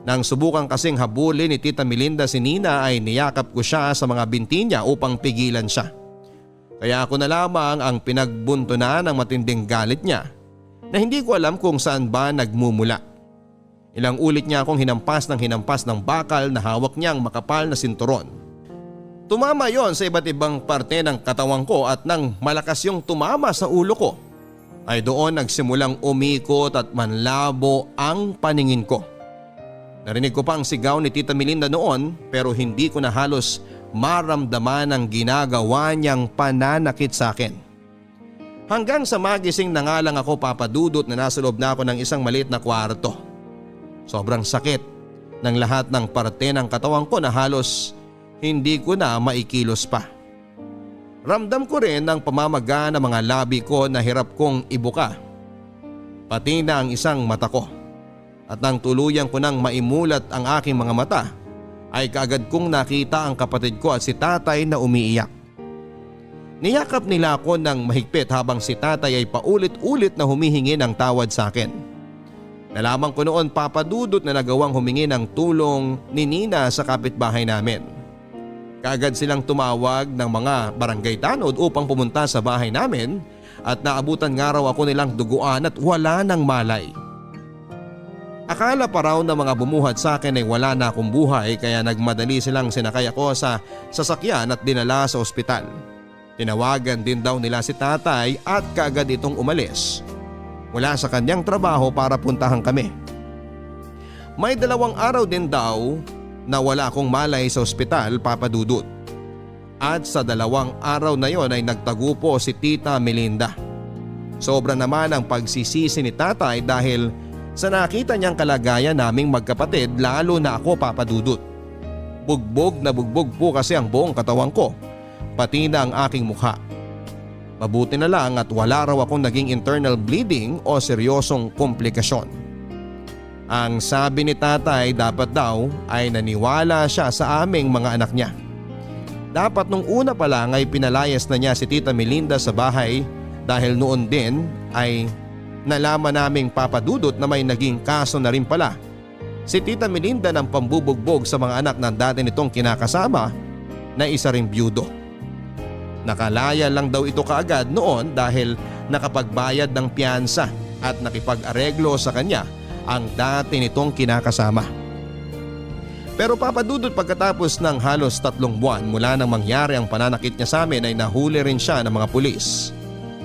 Nang subukan kasing habulin ni Tita Melinda si Nina ay niyakap ko siya sa mga binti niya upang pigilan siya. Kaya ako na lamang ang pinagbuntunan ng matinding galit niya na hindi ko alam kung saan ba nagmumula. Ilang ulit niya akong hinampas ng bakal na hawak niyang makapal na sinturon. Tumama yon sa iba't ibang parte ng katawan ko at nang malakas yung tumama sa ulo ko ay doon nagsimulang umikot at manlabo ang paningin ko. Narinig ko pa ang sigaw ni Tita Melinda noon pero hindi ko na halos maramdaman ang ginagawa niyang pananakit sa akin. Hanggang sa magising na nga lang ako, Papadudot, na nasa loob na ako ng isang maliit na kwarto. Sobrang sakit ng lahat ng parte ng katawan ko na halos hindi ko na maikilos pa. Ramdam ko rin ang pamamaga ng mga labi ko na hirap kong ibuka. Pati na ang isang mata ko. At nang tuluyan ko nang maimulat ang aking mga mata ay kaagad kong nakita ang kapatid ko at si tatay na umiiyak. Niyakap nila ako ng mahigpit habang si tatay ay paulit-ulit na humihingi ng tawad sa akin. Nalaman ko noon, Papadudot, na nagawang humingi ng tulong ni Nina sa kapitbahay namin. Kaagad silang tumawag ng mga barangay tanod upang pumunta sa bahay namin at naabutan nga raw ako nilang duguan at wala ng malay. Akala pa raw na mga bumuhat sa akin ay wala na akong buhay kaya nagmadali silang sinakay ako sa sasakyan at dinala sa ospital. Tinawagan din daw nila si tatay at kaagad itong umalis mula sa kanyang trabaho para puntahan kami. May 2 araw din daw na wala akong malay sa ospital, Papadudot. At sa 2 araw na yon ay nagtagupo si Tita Melinda. Sobra naman ang pagsisisi ni tatay dahil sa nakita niyang kalagayan naming magkapatid, lalo na ako, Papadudot. Bugbog na bugbog po kasi ang buong katawan ko, pati na ang aking mukha. Mabuti na lang at wala raw akong naging internal bleeding o seryosong komplikasyon. Ang sabi ni tatay, dapat daw ay naniwala siya sa aming mga anak niya. Dapat nung una pa lang ay pinalayas na niya si Tita Melinda sa bahay dahil noon din ay nalaman naming, Papadudot, na may naging kaso na rin pala si Tita Melinda ng pambubugbog sa mga anak ng dati nitong kinakasama na isa ring byudo. Nakalaya lang daw ito kaagad noon dahil nakapagbayad ng piyansa at nakipag-areglo sa kanya ang dati nitong kinakasama. Pero, Papadudot, pagkatapos ng halos 3 buwan mula nang mangyari ang pananakit niya sa amin ay nahuli rin siya ng mga pulis.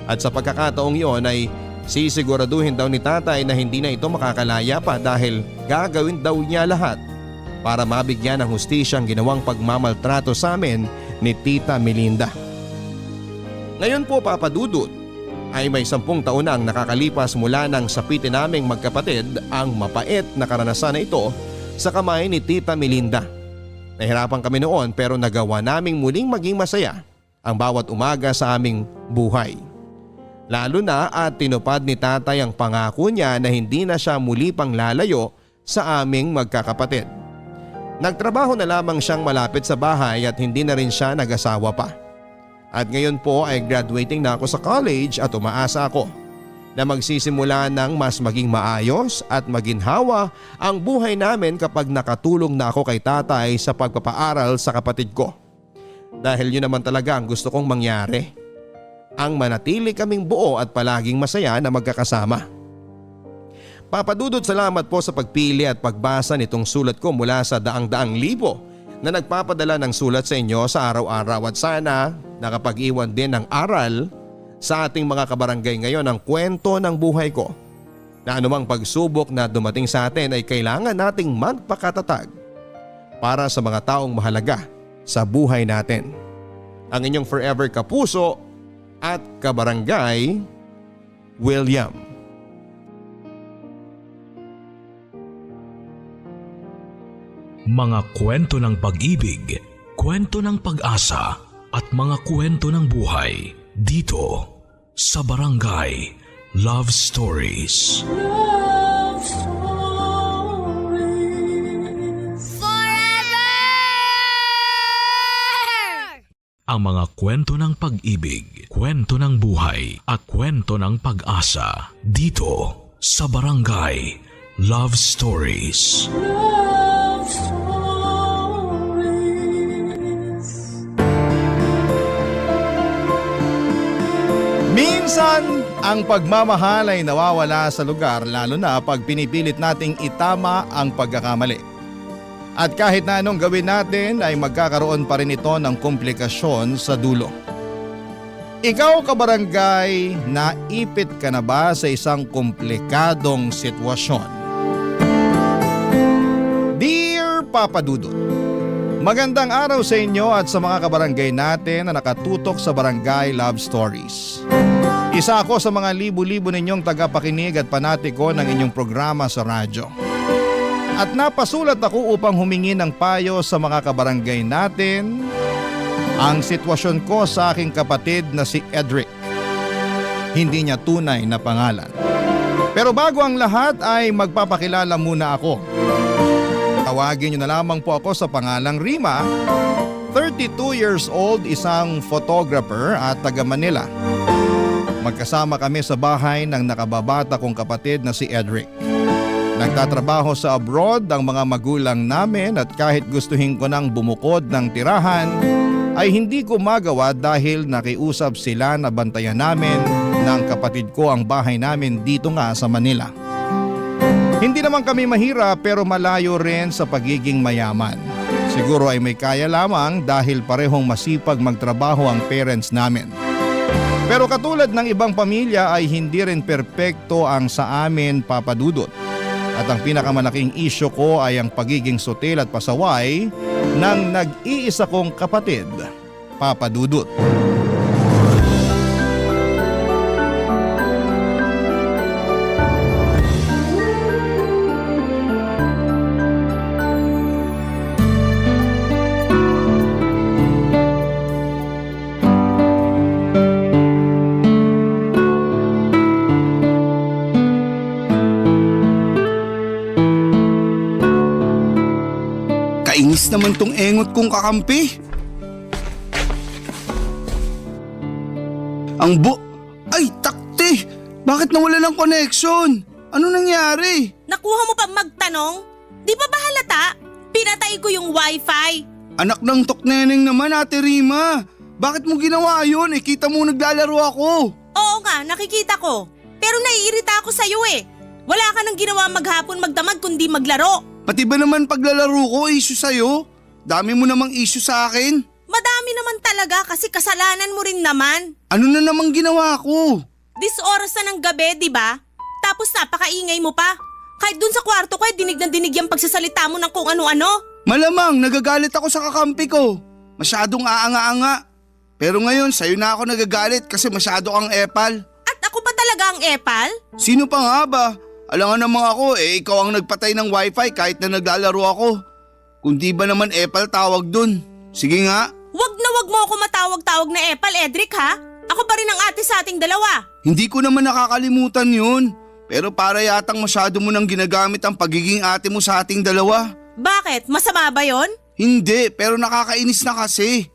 At sa pagkakataong yon ay sisiguraduhin daw ni tatay na hindi na ito makakalaya pa dahil gagawin daw niya lahat para mabigyan ng hustisya ang ginawang pagmamaltrato sa amin ni Tita Melinda. Ngayon po, Papadudot, ay may 10 taon na ang nakakalipas mula nang sapitin naming magkapatid ang mapait na karanasan na ito sa kamay ni Tita Melinda. Nahirapan kami noon pero nagawa naming muling maging masaya ang bawat umaga sa aming buhay. Lalo na at tinupad ni tatay ang pangako niya na hindi na siya muli pang lalayo sa aming magkakapatid. Nagtrabaho na lamang siyang malapit sa bahay at hindi na rin siya nag-asawa pa. At ngayon po ay graduating na ako sa college at umaasa ako na magsisimula ng mas maging maayos at maginhawa ang buhay namin kapag nakatulong na ako kay tatay sa pagpapaaral sa kapatid ko. Dahil yun naman talaga ang gusto kong mangyari. Ang manatili kaming buo at palaging masaya na magkakasama. Papadudot, salamat po sa pagpili at pagbasa nitong sulat ko mula sa daang-daang libo na nagpapadala ng sulat sa inyo sa araw-araw at sana nakapag-iwan din ng aral sa ating mga kabarangay ngayon ang kwento ng buhay ko na anumang pagsubok na dumating sa atin ay kailangan nating magpakatatag. para sa mga taong mahalaga sa buhay natin. Ang inyong forever kapuso at kabarangay, William. Mga kwento ng pag-ibig, kwento ng pag-asa at mga kwento ng buhay dito sa Barangay Love Stories. Love Stories. Ang mga kwento ng pag-ibig, kwento ng buhay at kwento ng pag-asa dito sa Barangay Love Stories. Love Stories. Minsan, ang pagmamahal ay nawawala sa lugar lalo na pag pinipilit nating itama ang pagkakamali. At kahit na anong gawin natin ay magkakaroon pa rin ito ng komplikasyon sa dulo. Ikaw kabarangay, naipit ka na ba sa isang komplikadong sitwasyon? Dear Papa Dudut, magandang araw sa inyo at sa mga kabarangay natin na nakatutok sa Barangay Love Stories. Isa ako sa mga libu-libo ninyong tagapakinig at panatiko ng inyong programa sa radyo. At napasulat ako upang humingi ng payo sa mga kabarangay natin ang sitwasyon ko sa aking kapatid na si Edric. Hindi niya tunay na pangalan. Pero bago ang lahat ay magpapakilala muna ako. Tawagin niyo na lamang po ako sa pangalang Rima, 32 years old, isang photographer at taga Manila. Magkasama kami sa bahay ng nakababata kong kapatid na si Edric. Nagtatrabaho sa abroad ang mga magulang namin at kahit gustuhin ko nang bumukod ng tirahan ay hindi ko magawa dahil nakiusap sila na bantayan namin ng kapatid ko ang bahay namin dito nga sa Manila. Hindi naman kami mahirap pero malayo rin sa pagiging mayaman. Siguro ay may kaya lamang dahil parehong masipag magtrabaho ang parents namin. Pero katulad ng ibang pamilya ay hindi rin perpekto ang sa amin, Papa Dudut. At ang pinakamalaking isyo ko ay ang pagiging sutil at pasaway ng nag-iisa kong kapatid, Papa Dudut. Kainis naman tong engot kong kakampi. Ay, takte! Bakit nawala ng connection? Ano nangyari? Nakuha mo pa magtanong? Di ba ba halata? Pinatay ko yung wifi. Anak ng tokneneng naman, Ate Rima. Bakit mo ginawa yun? Kita mo naglalaro ako. Oo nga, nakikita ko. Pero naiirita ako sa'yo eh. Wala ka nang ginawa maghapon magdamag kundi maglaro. Pati ba naman paglalaro ko, issue sa'yo? Dami mo namang issue sa akin. Madami naman talaga kasi kasalanan mo rin naman. Ano na namang ginawa ko? This oras na ng gabi, di ba? Tapos napakaingay mo pa. Kahit dun sa kwarto ko, dinig na dinig yung pagsasalita mo ng kung ano-ano. Malamang nagagalit ako sa kakampi ko. Masyadong aanga-anga. Pero ngayon, sa'yo na ako nagagalit kasi masyado kang epal. At ako pa talaga ang epal? Sino pa nga ba? Alangan naman ako, ikaw ang nagpatay ng wifi kahit na naglalaro ako. Kung di ba naman epal tawag dun? Sige nga. Wag na wag mo ako matawag-tawag na epal, Edric ha? Ako pa rin ang ate sa ating dalawa. Hindi ko naman nakakalimutan yun. Pero para yatang masyado mo nang ginagamit ang pagiging ate mo sa ating dalawa. Bakit? Masama ba yon? Hindi, pero nakakainis na kasi.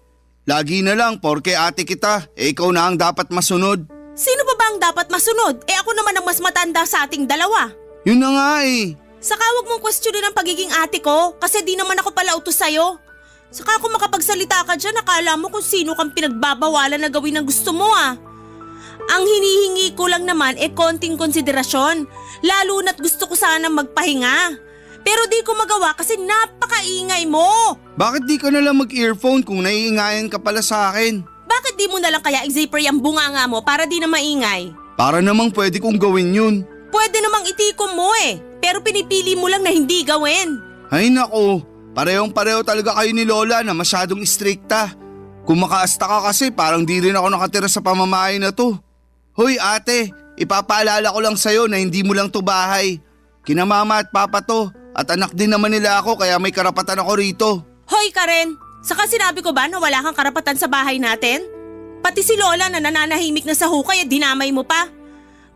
Lagi na lang, porke ate kita, ikaw na ang dapat masunod. Sino pa ba ang dapat masunod? Ako naman ang mas matanda sa ating dalawa. Yun na nga eh. Saka wag mong questionin ang pagiging ate ko kasi di naman ako pala utos sa'yo. Saka kung makapagsalita ka dyan, akala mo kung sino kang pinagbabawalan na gawin ang gusto mo ah. Ang hinihingi ko lang naman konting konsiderasyon, lalo na't gusto ko sana magpahinga. Pero di ko magawa kasi napakaingay mo. Bakit di ka na lang mag-earphone kung naiingayan ka pala sa akin? Bakit di mo na lang kaya i-zipper yung bunganga mo para di na maingay? Para namang pwede kong gawin yun. Pwede namang itikom mo eh, pero pinipili mo lang na hindi gawin. Ay nako, Parehong-pareho talaga kayo ni Lola na masyadong istrikta. Kung makaasta ka kasi parang di rin ako nakatira sa pamamahay na to. Hoy ate, ipapaalala ko lang sa'yo na hindi mo lang to bahay. Kina mama at papa to at anak din naman nila ako kaya may karapatan ako rito. Hoy Karen, saka sinabi ko ba na wala kang karapatan sa bahay natin? Pati si Lola na nananahimik na sa hukay at dinamay mo pa.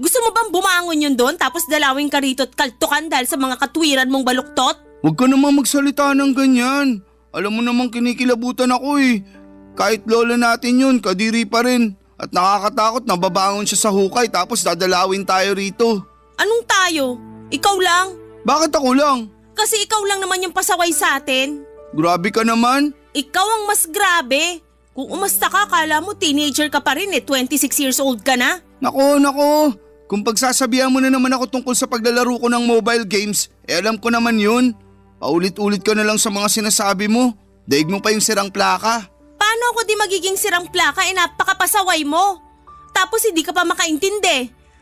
Gusto mo bang bumangon yun doon tapos dalawin ka rito at kaltukan dahil sa mga katwiran mong baluktot? Huwag ka namang magsalita ng ganyan. Alam mo namang kinikilabutan ako eh. Kahit lola natin yun, kadiri pa rin. At nakakatakot na babangon siya sa hukay tapos dadalawin tayo rito. Anong tayo? Ikaw lang? Bakit ako lang? Kasi ikaw lang naman yung pasaway sa atin. Grabe ka naman. Ikaw ang mas grabe. Kung umasta ka, kala mo teenager ka pa rin 26 years old ka na. Nako. Kung pagsasabihan mo na naman ako tungkol sa paglalaro ko ng mobile games, alam ko naman yun. Paulit-ulit ka na lang sa mga sinasabi mo. Daig mo pa yung sirang plaka. Paano ako di magiging sirang plaka napakapasaway mo? Tapos hindi ka pa makaintindi.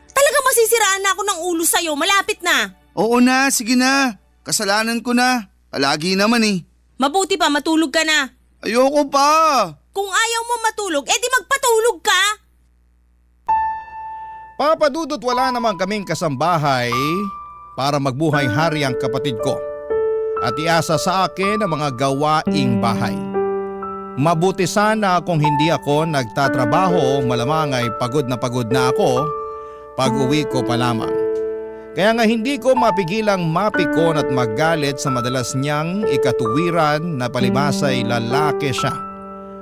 Talagang masisiraan na ako ng ulo sa'yo, malapit na. Oo na, sige na. Kasalanan ko na. Palagi naman eh. Mabuti pa matulog ka na. Ayoko pa. Kung ayaw mo matulog, edi magpatulog ka. Papa Dudut, wala naman kaming kasambahay para magbuhay hari ang kapatid ko at iasa sa akin ang mga gawaing bahay. Mabuti sana kung hindi ako nagtatrabaho, malamang ay pagod na ako pag uwi ko pa lamang. Kaya nga hindi ko mapigilang mapikon at magalit sa madalas niyang ikatuwiran na palibasay lalaki siya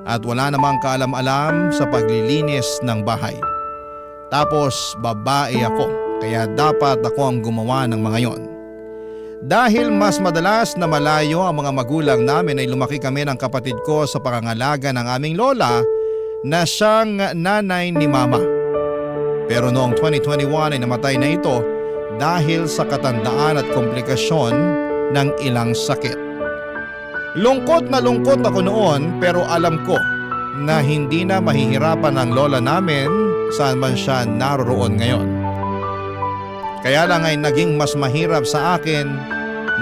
at wala namang kaalam-alam sa paglilinis ng bahay. Tapos babae ako, kaya dapat ako ang gumawa ng mga yon. Dahil mas madalas na malayo ang mga magulang namin ay lumaki kami ng kapatid ko sa pangangalaga ng aming lola na siyang nanay ni mama. Pero noong 2021 ay namatay na ito dahil sa katandaan at komplikasyon ng ilang sakit. Lungkot na lungkot ako noon pero alam ko na hindi na mahihirapan ang lola namin saan man siya naroroon ngayon. Kaya lang ay naging mas mahirap sa akin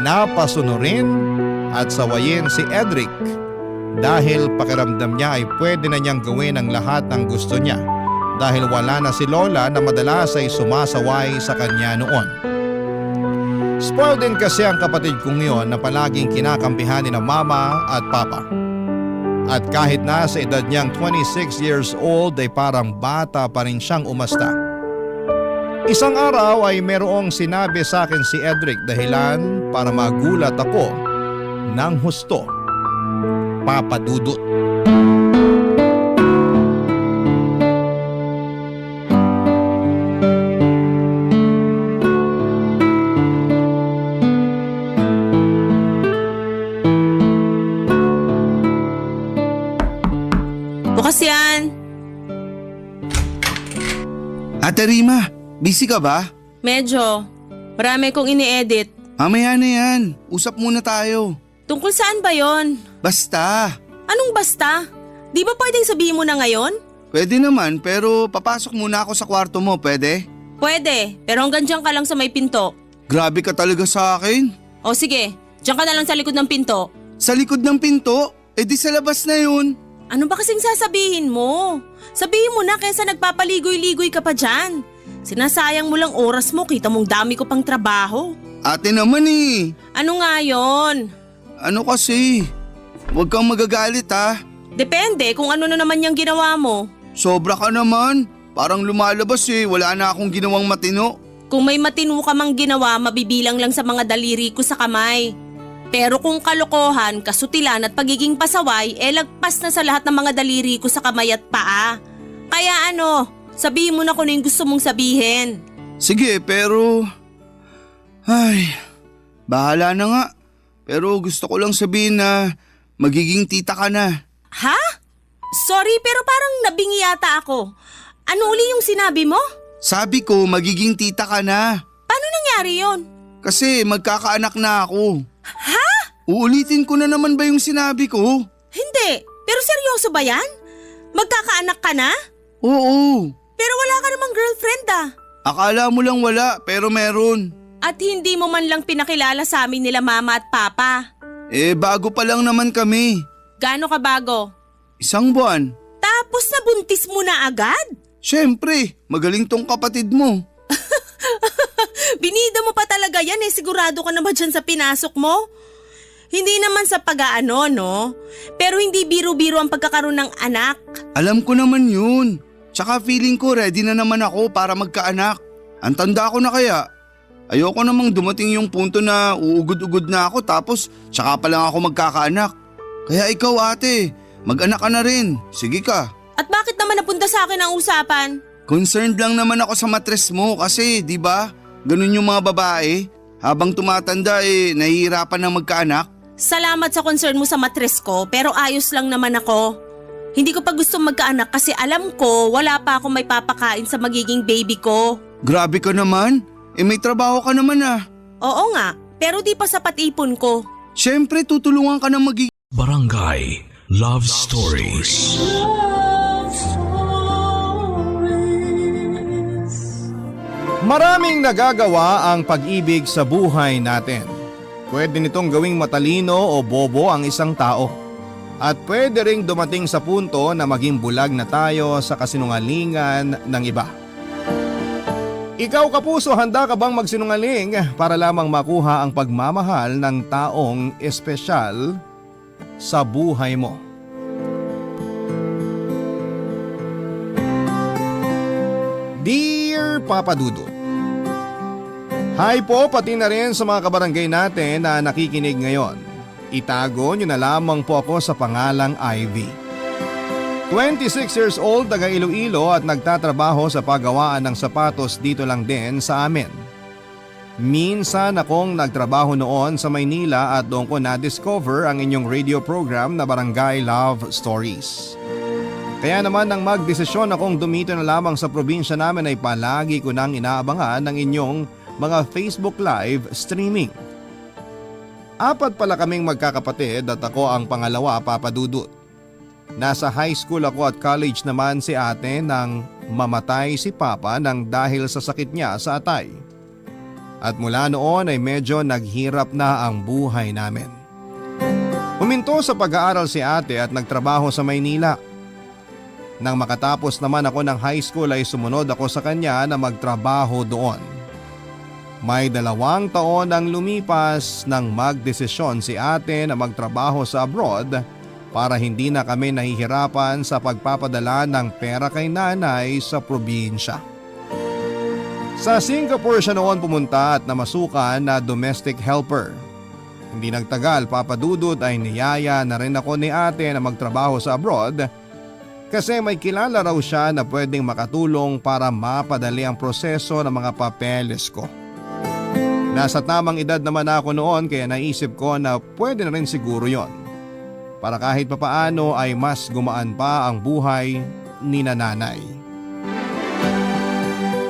na pasunurin at sawayin si Edric dahil pakiramdam niya ay pwede na niyang gawin ang lahat ng gusto niya dahil wala na si Lola na madalas ay sumasaway sa kanya noon. Spoiled din kasi ang kapatid kong yun na palaging kinakampihan ni na mama at papa. At kahit na sa edad niyang 26 years old ay parang bata pa rin siyang umasta. Isang araw ay merong sinabi sa akin si Edric dahilan para magulat ako ng husto. Papa Dudut. Bukas yan. Ate Rima, busy ka ba? Medyo. Marami kong ini-edit. Mamaya na yan. Usap muna tayo. Tungkol saan ba yon? Basta. Anong basta? Di ba pwedeng sabihin mo na ngayon? Pwede naman pero papasok muna ako sa kwarto mo, pwede? Pwede, pero hanggang dyan ka lang sa may pinto. Grabe ka talaga sa akin. O sige, dyan ka na lang sa likod ng pinto. Sa likod ng pinto? Eh di sa labas na yun. Ano ba kasing sasabihin mo? Sabihin mo na kaysa nagpapaligoy-ligoy ka pa dyan. Sinasayang mo lang oras mo, kita mong dami ko pang trabaho. Ate naman eh. Ano nga yon? Ano kasi? Huwag kang magagalit ha. Depende kung ano na naman yung ginawa mo. Sobra ka naman. Parang lumalabas eh. Wala na akong ginawang matino. Kung may matino ka mang ginawa, mabibilang lang sa mga daliri ko sa kamay. Pero kung kalokohan, kasutilan at pagiging pasaway, lagpas na sa lahat ng mga daliri ko sa kamay at paa. Kaya ano, sabihin mo na kung ano yung gusto mong sabihin. Sige, pero... Ay, bahala na nga. Pero gusto ko lang sabihin na magiging tita ka na. Ha? Sorry, pero parang nabingi yata ako. Ano uli yung sinabi mo? Sabi ko, magiging tita ka na. Paano nangyari yon? Kasi magkakaanak na ako. Ha? Uulitin ko na naman ba yung sinabi ko? Hindi. Pero seryoso ba yan? Magkakaanak ka na? Oo. Pero wala ka namang girlfriend ah. Akala mo lang wala, pero meron. At hindi mo man lang pinakilala sa amin nila mama at papa. Bago pa lang naman kami. Gaano ka bago? 1 buwan. Tapos nabuntis mo na agad? Siyempre, magaling tong kapatid mo. Binida mo pa talaga yan sigurado ka na ba dyan sa pinasok mo? Hindi naman sa pag-aano, no? Pero hindi biro-biro ang pagkakaroon ng anak. Alam ko naman yun. Tsaka feeling ko ready na naman ako para magkaanak. Ang tanda ko na kaya. Ayoko namang dumating yung punto na uugod-ugod na ako tapos tsaka pa lang ako magkakaanak. Kaya ikaw ate, mag-anak ka na rin. Sige ka. At bakit naman napunta sa akin ang usapan? Concerned lang naman ako sa matres mo kasi, di ba? Ganun yung mga babae. Habang tumatanda nahihirapan na magkaanak. Salamat sa concern mo sa matres ko pero ayos lang naman ako. Hindi ko pa gusto magkaanak kasi alam ko wala pa akong may papakain sa magiging baby ko. Grabe ka naman. May trabaho ka naman ah. Oo nga, pero di pa sapat ipon ko. Siyempre tutulungan ka ng Barangay Love Stories. Love Stories. Maraming nagagawa ang pag-ibig sa buhay natin. Pwede nitong gawing matalino o bobo ang isang tao. At pwede ring dumating sa punto na maging bulag na tayo sa kasinungalingan ng iba. Ikaw kapuso, handa ka bang magsinungaling para lamang makuha ang pagmamahal ng taong espesyal sa buhay mo? Dear Papa Dudut, hi po pati na rin sa mga kabarangay natin na nakikinig ngayon. Itago nyo na lamang po ako sa pangalang Ivy. 26 years old, taga Iloilo at nagtatrabaho sa paggawaan ng sapatos dito lang din sa amin. Minsan akong nagtrabaho noon sa Maynila at doon ko na-discover ang inyong radio program na Barangay Love Stories. Kaya naman nang magdesisyon akong dumito na lamang sa probinsya namin ay palagi ko nang inaabangan ng inyong mga Facebook Live streaming. 4 pala kaming magkakapatid at ako ang pangalawa, Papa Dudut. Nasa high school ako at college naman si ate nang mamatay si Papa nang dahil sa sakit niya sa atay. At mula noon ay medyo naghirap na ang buhay namin. Huminto sa pag-aaral si ate at nagtrabaho sa Maynila. Nang makatapos naman ako ng high school ay sumunod ako sa kanya na magtrabaho doon. May 2 taon ang lumipas nang magdesisyon si ate na magtrabaho sa abroad para hindi na kami nahihirapan sa pagpapadala ng pera kay nanay sa probinsya. Sa Singapore siya noon pumunta at namasukan na domestic helper. Hindi nagtagal, Papa Dudut, ay niyaya na rin ako ni ate na magtrabaho sa abroad kasi may kilala raw siya na pwedeng makatulong para mapadali ang proseso ng mga papeles ko. Nasa tamang edad naman ako noon kaya naisip ko na pwede na rin siguro yon. Para kahit papaano ay mas gumaan pa ang buhay ni nanay.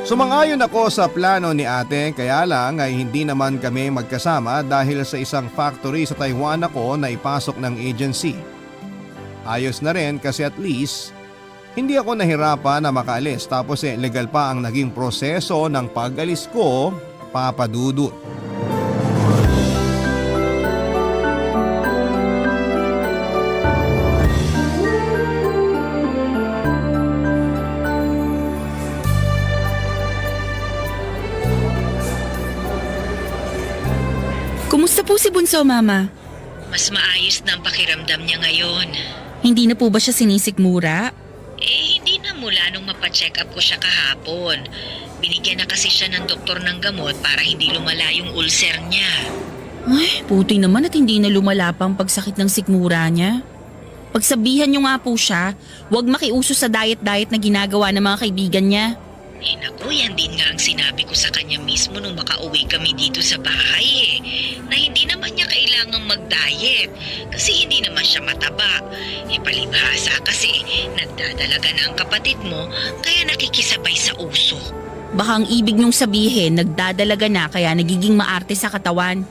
Sumang-ayon ako sa plano ni ate kaya lang ay hindi naman kami magkasama dahil sa isang factory sa Taiwan ako na ipasok ng agency. Ayos na rin kasi at least hindi ako nahirapan na makaalis tapos legal pa ang naging proseso ng pag-alis ko, Papa Dudut. Kumusta po si Bunso, Mama? Mas maayos na ang pakiramdam niya ngayon. Hindi na po ba siya sinisikmura? Hindi na mula nung mapacheck up ko siya kahapon. Binigyan na kasi siya ng doktor ng gamot para hindi lumala yung ulcer niya. Ay, puti naman at hindi na lumala pa ang pagsakit ng sikmura niya. Pagsabihan niyo nga po siya, huwag makiuso sa diet-diet na ginagawa ng mga kaibigan niya. Naku, yan din nga ang sinabi ko sa kanya mismo nung makauwi kami dito sa bahay na hindi naman niya kailangang mag-diet kasi hindi naman siya mataba. Palibhasa kasi nagdadalaga na ang kapatid mo kaya nakikisabay sa uso. Baka ang ibig niyong sabihin, nagdadalaga na kaya nagiging maarte sa katawan.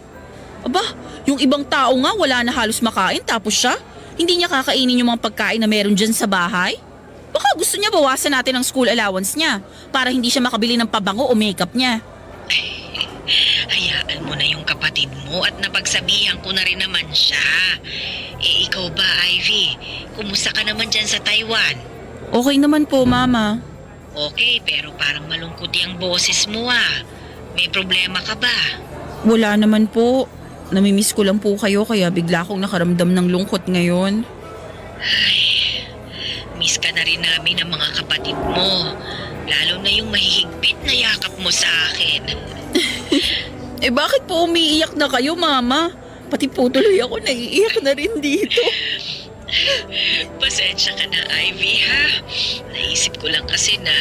Aba, yung ibang tao nga wala na halos makain tapos siya, hindi niya kakainin yung mga pagkain na meron dyan sa bahay? Baka gusto niya bawasan natin ang school allowance niya para hindi siya makabili ng pabango o makeup niya. Hayaan mo ko na yung kapatid mo at napagsabihan ko na rin naman siya. Ikaw ba, Ivy? Kumusta ka naman dyan sa Taiwan? Okay naman po, Mama. Okay, pero parang malungkot yung boses mo ah. May problema ka ba? Wala naman po. Namimiss ko lang po kayo kaya bigla akong nakaramdam ng lungkot ngayon. Ay, miss ka na rin namin ng mga kapatid mo. Lalo na yung mahihigpit na yakap mo sa akin. Bakit po umiiyak na kayo, Mama? Pati po tuloy ako naiiyak na rin dito. Pasensya ka na, Ivy, ha? Naisip ko lang kasi na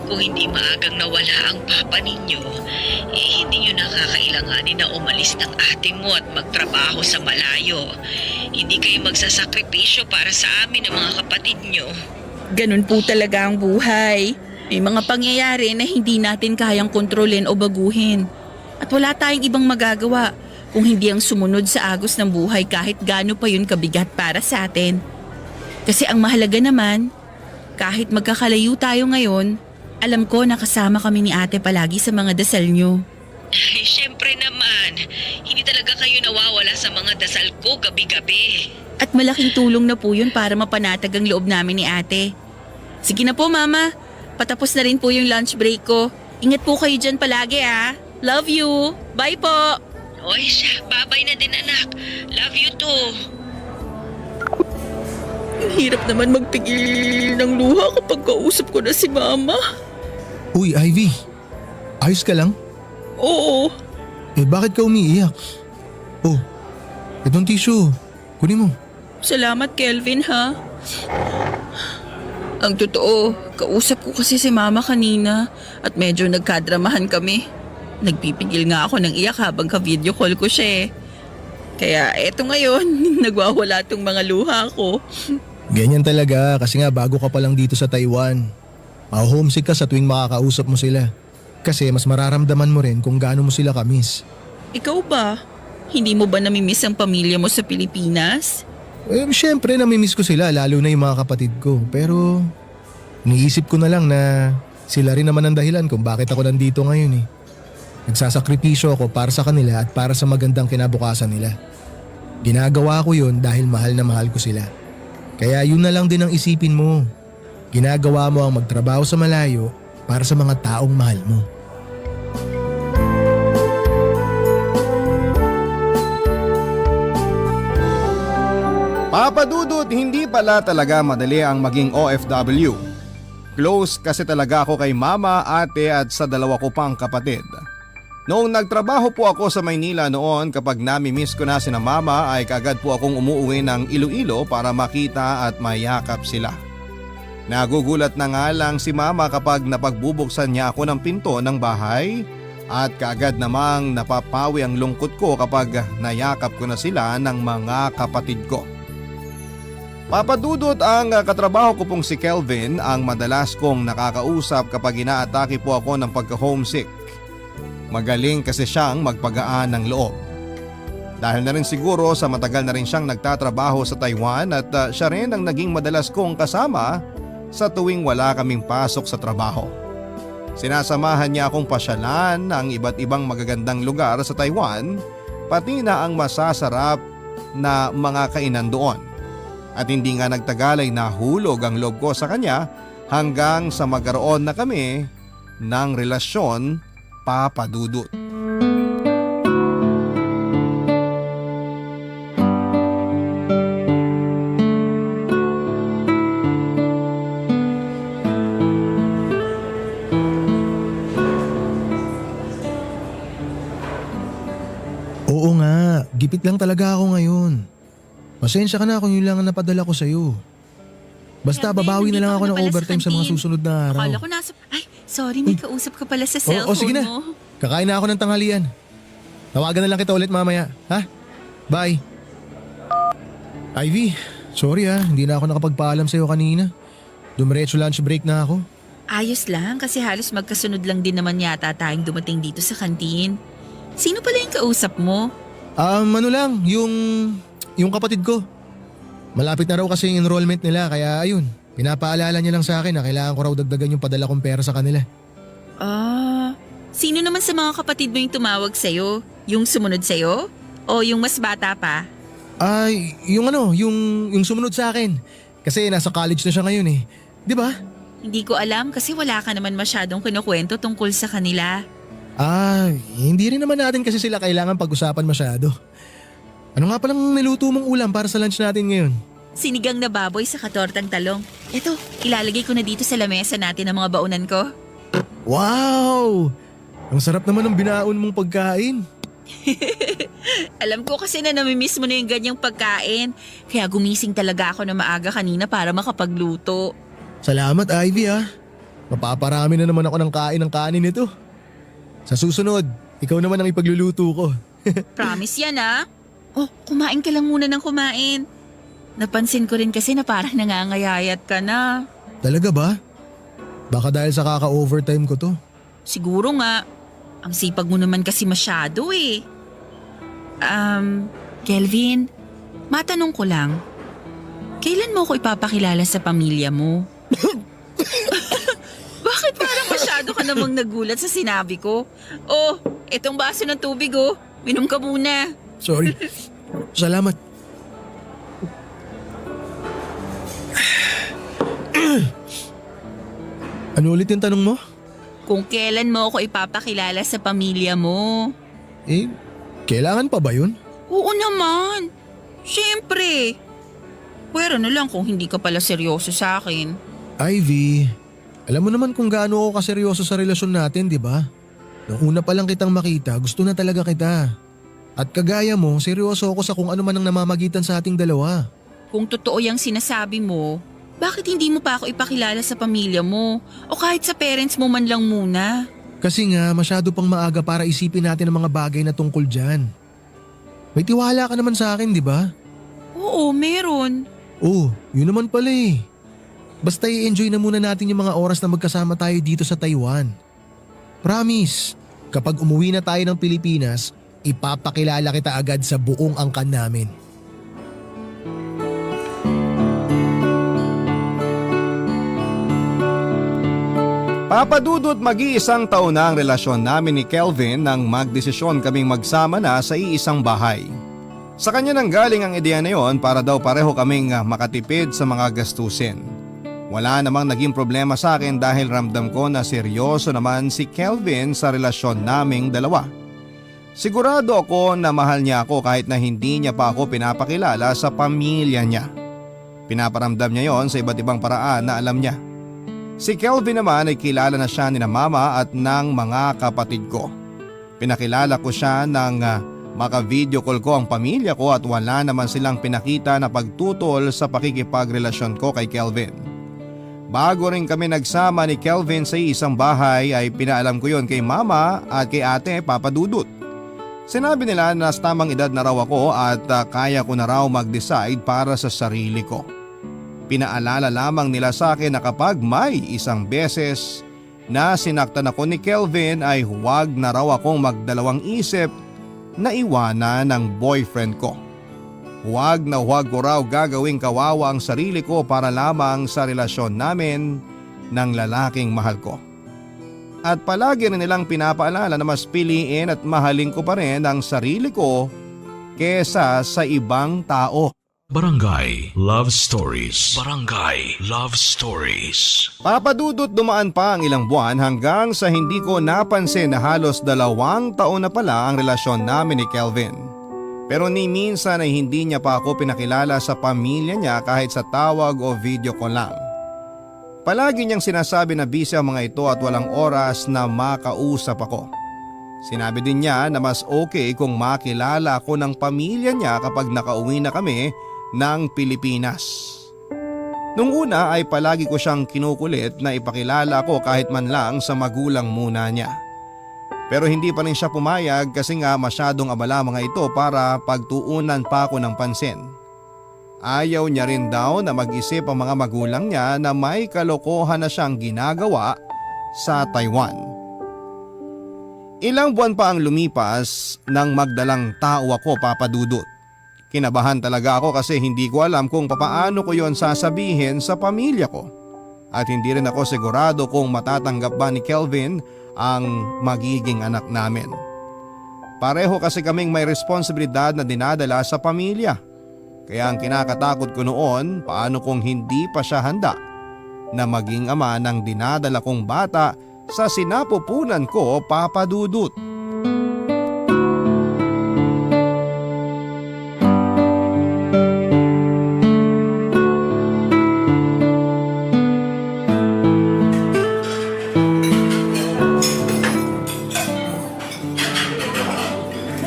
kung hindi maagang nawala ang papa ninyo, hindi nyo nakakailanganin na umalis ng ate mo at magtrabaho sa malayo. Hindi kayo magsasakripisyo para sa amin ng mga kapatid nyo. Ganun po talaga ang buhay. May mga pangyayari na hindi natin kayang kontrolin o baguhin. At wala tayong ibang magagawa kung hindi ang sumunod sa agos ng buhay kahit gaano pa yun kabigat para sa atin. Kasi ang mahalaga naman, kahit magkakalayo tayo ngayon, alam ko na kasama kami ni ate palagi sa mga dasal nyo. Ay, syempre naman. Hindi talaga kayo nawawala sa mga dasal ko gabi-gabi. At malaking tulong na po yun para mapanatag ang loob namin ni ate. Sige na po, Mama. Patapos na rin po yung lunch break ko. Ingat po kayo dyan palagi, ha. Love you. Bye po. Oy, siya, babay na din anak. Love you too. Ang hirap naman magpigil ng luha kapag kausap ko na si Mama. Uy, Ivy. Ayos ka lang? Oo. Bakit ka umiiyak? Oh, itong tissue. Kunin mo. Salamat, Kelvin, ha. Ang totoo, kausap ko kasi si Mama kanina at medyo nagkadramahan kami. Nagpipigil nga ako ng iyak habang ka-video call ko siya eh. Kaya eto ngayon, nagwawala tong mga luha ko. Ganyan talaga kasi nga bago ka pa lang dito sa Taiwan. Ma-homesick ka sa tuwing makakausap mo sila. Kasi mas mararamdaman mo rin kung gaano mo sila kamiss. Ikaw ba? Hindi mo ba namimiss ang pamilya mo sa Pilipinas? Siyempre namimiss ko sila lalo na yung mga kapatid ko. Pero iniisip ko na lang na sila rin naman ang dahilan kung bakit ako nandito ngayon eh. Nagsasakripisyo ako para sa kanila at para sa magandang kinabukasan nila. Ginagawa ko yun dahil mahal na mahal ko sila. Kaya yun na lang din ang isipin mo. Ginagawa mo ang magtrabaho sa malayo para sa mga taong mahal mo. Papa Dudut, hindi pala talaga madali ang maging OFW. Close kasi talaga ako kay mama, ate at sa dalawa ko pang kapatid. Noong nagtrabaho po ako sa Maynila noon, kapag nami-miss ko na sina mama ay kagad po akong umuuwi ng Iloilo para makita at mayakap sila. Nagugulat na nga lang si mama kapag napagbubuksan niya ako ng pinto ng bahay at kaagad namang napapawi ang lungkot ko kapag nayakap ko na sila ng mga kapatid ko. Papadudot ang katrabaho ko pong si Kelvin ang madalas kong nakakausap kapag inaatake po ako ng pagka-homesick. Magaling kasi siyang magpagaan ng loob. Dahil na rin siguro sa matagal na rin siyang nagtatrabaho sa Taiwan at siya rin ang naging madalas kong kasama sa tuwing wala kaming pasok sa trabaho. Sinasamahan niya akong pasyalan ng iba't ibang magagandang lugar sa Taiwan, pati na ang masasarap na mga kainan doon. At hindi nga nagtagal ay nahulog ang loob ko sa kanya hanggang sa magkaroon na kami ng relasyon, Papa Dudut. Oo nga, gipit lang talaga ako ngayon. Pasensya ka na kung yun lang ang napadala ko sa'yo. Basta babawi na lang ako ng overtime sa mga susunod na araw. Akala ko nasa... Ay, sorry, may kausap ka pala sa cellphone sige na. mo. Kakain na ako ng tanghalian. Tawagan na lang kita ulit mamaya, ha? Bye. Ivy, sorry hindi na ako nakapagpaalam sa'yo kanina. Dumiretso lunch break na ako. Ayos lang kasi halos magkasunod lang din naman yata tayong dumating dito sa kantin. Sino pala yung kausap mo? Ano lang, yung kapatid ko. Malapit na raw kasi yung enrollment nila kaya ayun, pinapaalala niya lang sa akin na kailangan ko raw dagdagan yung padala kong pera sa kanila. Sino naman sa mga kapatid mo yung tumawag sa'yo? Yung sumunod sa'yo? O yung mas bata pa? Ay, yung sumunod sa akin. Kasi nasa college na siya ngayon eh. Di ba? Hindi ko alam kasi wala ka naman masyadong kinukwento tungkol sa kanila. Hindi rin naman natin kasi sila kailangan pag-usapan masyado. Ano nga palang niluto mong ulam para sa lunch natin ngayon? Sinigang na baboy sa katortang talong. Eto, ilalagay ko na dito sa lamesa natin ang mga baunan ko. Wow! Ang sarap naman ng binaon mong pagkain. Alam ko kasi na namimiss mo na yung ganyang pagkain. Kaya gumising talaga ako na maaga kanina para makapagluto. Salamat, Ivy ah. Mapaparami na naman ako ng kanin nito. Sa susunod, ikaw naman ang ipagluluto ko. Promise yan ah. Oh, kumain ka lang muna ng kumain. Napansin ko rin kasi na parang nangangayayat ka na. Talaga ba? Baka dahil sa kaka-overtime ko to. Siguro nga. Ang sipag mo naman kasi masyado eh. Kelvin, matanong ko lang. Kailan mo ako ipapakilala sa pamilya mo? Bakit parang masyado ka namang nagulat sa sinabi ko? Oh, etong baso ng tubig oh. Minom ka muna. Sorry. Salamat. Ano ulit yung tanong mo? Kung kailan mo ako ipapakilala sa pamilya mo. Kailangan pa ba yun? Oo naman. Siyempre. Pero na lang kung hindi ka pala seryoso sa akin. Ivy, alam mo naman kung gaano ako kaseryoso sa relasyon natin, di ba? Noong una pa lang kitang makita, gusto na talaga kita. At kagaya mo, seryoso ako sa kung ano man ang namamagitan sa ating dalawa. Kung totoo yung sinasabi mo, bakit hindi mo pa ako ipakilala sa pamilya mo? O kahit sa parents mo man lang muna? Kasi nga, masyado pang maaga para isipin natin ang mga bagay na tungkol dyan. May tiwala ka naman sa akin, di ba? Oo, meron. Oh, yun naman pala eh. Basta i-enjoy na muna natin yung mga oras na magkasama tayo dito sa Taiwan. Promise, kapag umuwi na tayo ng Pilipinas, ipapakilala kita agad sa buong angkan namin. Papadudot mag-iisang taon na ang relasyon namin ni Kelvin nang magdesisyon kaming magsama na sa iisang bahay. Sa kanya nang galing ang ideya na yon para daw pareho kaming makatipid sa mga gastusin. Wala namang naging problema sa akin dahil ramdam ko na seryoso naman si Kelvin sa relasyon naming dalawa. Sigurado ako na mahal niya ako kahit na hindi niya pa ako pinapakilala sa pamilya niya. Pinaparamdam niya yon sa iba't ibang paraan na alam niya. Si Kelvin naman ay kilala na siya ni na mama at ng mga kapatid ko. Pinakilala ko siya nang maka-video call ko ang pamilya ko at wala naman silang pinakita na pagtutol sa pakikipagrelasyon ko kay Kelvin. Bago rin kami nagsama ni Kelvin sa isang bahay ay pinaalam ko yon kay mama at kay ate Papadudot. Sinabi nila na sa tamang edad na raw ako at kaya ko na raw mag-decide para sa sarili ko. Pinaalala lamang nila sa akin na kapag may isang beses na sinaktan ako ni Kelvin ay huwag na raw akong magdalawang isip na iwanan ng boyfriend ko. Huwag na huwag ko raw gagawing kawawa ang sarili ko para lamang sa relasyon namin ng lalaking mahal ko. At palagi rin nilang pinapaalala na mas piliin at mahalin ko pa rin ang sarili ko kesa sa ibang tao. Barangay Love Stories. Barangay Love Stories. Papadudot dumaan pa ang ilang buwan hanggang sa hindi ko napansin na halos 2 taon na pala ang relasyon namin ni Kelvin. Pero ni minsan ay hindi niya pa ako pinakilala sa pamilya niya kahit sa tawag o video call lang. Palagi niyang sinasabi na busy ang mga ito at walang oras na makausap ako. Sinabi din niya na mas okay kung makilala ako ng pamilya niya kapag nakauwi na kami ng Pilipinas. Nung una ay palagi ko siyang kinukulit na ipakilala ko kahit man lang sa magulang muna niya. Pero hindi pa rin siya pumayag kasi nga masyadong abala mga ito para pagtuunan pa ako ng pansin. Ayaw niya rin daw na mag-isip ang mga magulang niya na may kalokohan na siyang ginagawa sa Taiwan. Ilang buwan pa ang lumipas nang magdalang tao ako, Papadudot. Kinabahan talaga ako kasi hindi ko alam kung papaano ko yon sasabihin sa pamilya ko. At hindi rin ako sigurado kung matatanggap ba ni Kelvin ang magiging anak namin. Pareho kasi kaming may responsibilidad na dinadala sa pamilya. Kaya ang kinakatakot ko noon, paano kung hindi pa siya handa na maging ama ng dinadala kong bata sa sinapupunan ko, Papa Dudut.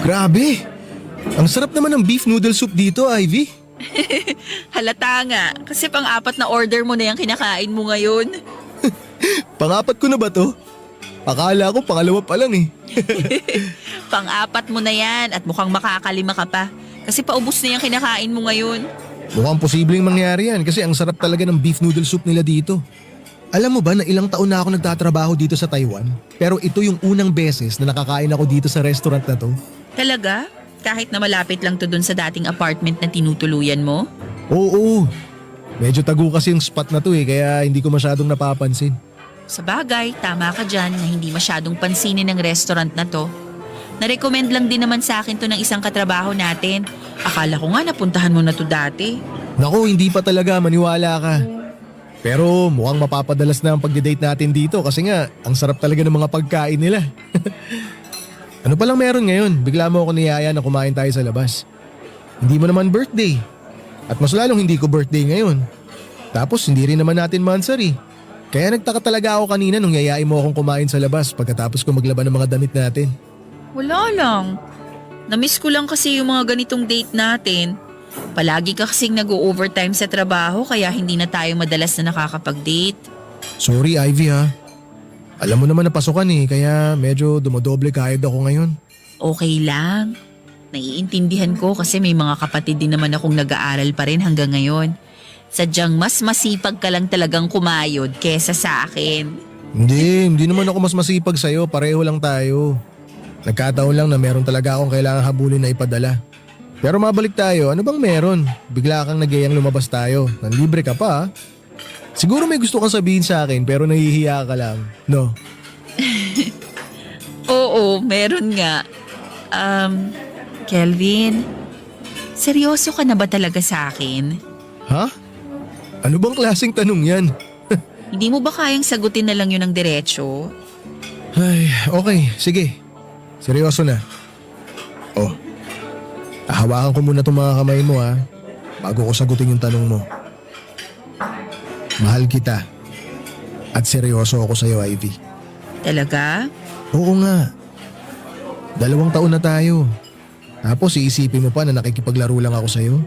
Grabe! Ang sarap naman ng beef noodle soup dito, Ivy. Halata nga, kasi pang-apat na order mo na yung kinakain mo ngayon. Pang-apat ko na ba to? Akala ko pangalawa pa lang eh. Pang-apat mo na yan at mukhang makakalima ka pa. Kasi paubos na yung kinakain mo ngayon. Mukhang posibleng mangyari yan kasi ang sarap talaga ng beef noodle soup nila dito. Alam mo ba na ilang taon na ako nagtatrabaho dito sa Taiwan? Pero ito yung unang beses na nakakain ako dito sa restaurant na to. Talaga? Kahit na malapit lang to dun sa dating apartment na tinutuluyan mo? Oo. Medyo tago kasi yung spot na to kaya hindi ko masyadong napapansin. Sa bagay, tama ka dyan na hindi masyadong pansinin ng restaurant na to. Narecommend lang din naman sa akin to ng isang katrabaho natin. Akala ko nga napuntahan mo na to dati. Naku, hindi pa talaga, maniwala ka. Pero mukhang mapapadalas na ang pagde-date natin dito kasi nga ang sarap talaga ng mga pagkain nila. Ano palang meron ngayon? Bigla mo ako niyaya na kumain tayo sa labas. Hindi mo naman birthday. At mas lalong hindi ko birthday ngayon. Tapos hindi rin naman natin monthsary. Kaya nagtaka talaga ako kanina nung yayain mo akong kumain sa labas pagkatapos ko maglaban ng mga damit natin. Wala lang. Namiss ko lang kasi yung mga ganitong date natin. Palagi ka kasing nag-overtime sa trabaho kaya hindi na tayo madalas na nakakapag-date. Sorry Ivy ha. Alam mo naman na pasukan kaya medyo dumodoble kahit ako ngayon. Okay lang. Naiintindihan ko kasi may mga kapatid din naman akong nag-aaral pa rin hanggang ngayon. Sadyang mas masipag ka lang talagang kumayod kesa sa akin. Hindi naman ako mas masipag sa'yo, pareho lang tayo. Nagkataon lang na meron talaga akong kailangan habulin na ipadala. Pero mabalik tayo, ano bang meron? Bigla kang nagayang lumabas tayo, nanlibre ka pa. Siguro may gusto kang sabihin sa akin pero nahihiya ka lang, no? Oo, meron nga. Kelvin, seryoso ka na ba talaga sa akin? Ha? Ano bang klaseng tanong yan? Hindi mo ba kayang sagutin na lang yun ng diretso? Ay, okay, sige. Seryoso na. Oh, hawakan ko muna itong mga kamay mo bago ko sagutin yung tanong mo. Mahal kita. At seryoso ako sa'yo, Ivy. Talaga? Oo nga. 2 taon na tayo. Tapos iisipin mo pa na nakikipaglaro lang ako sa'yo?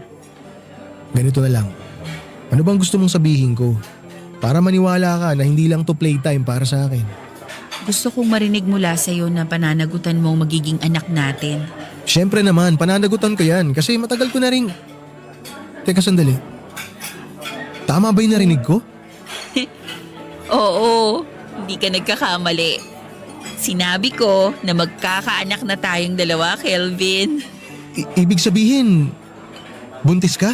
Ganito na lang. Ano bang gusto mong sabihin ko? Para maniwala ka na hindi lang to playtime para sa akin. Gusto kong marinig mula sa'yo na pananagutan mo ang magiging anak natin. Siyempre naman, pananagutan ko yan kasi matagal ko na rin. Teka sandali. Tama ba yung narinig ko? Oo, hindi ka nagkakamali. Sinabi ko na magkakaanak na tayong dalawa, Kelvin. Ibig sabihin, buntis ka?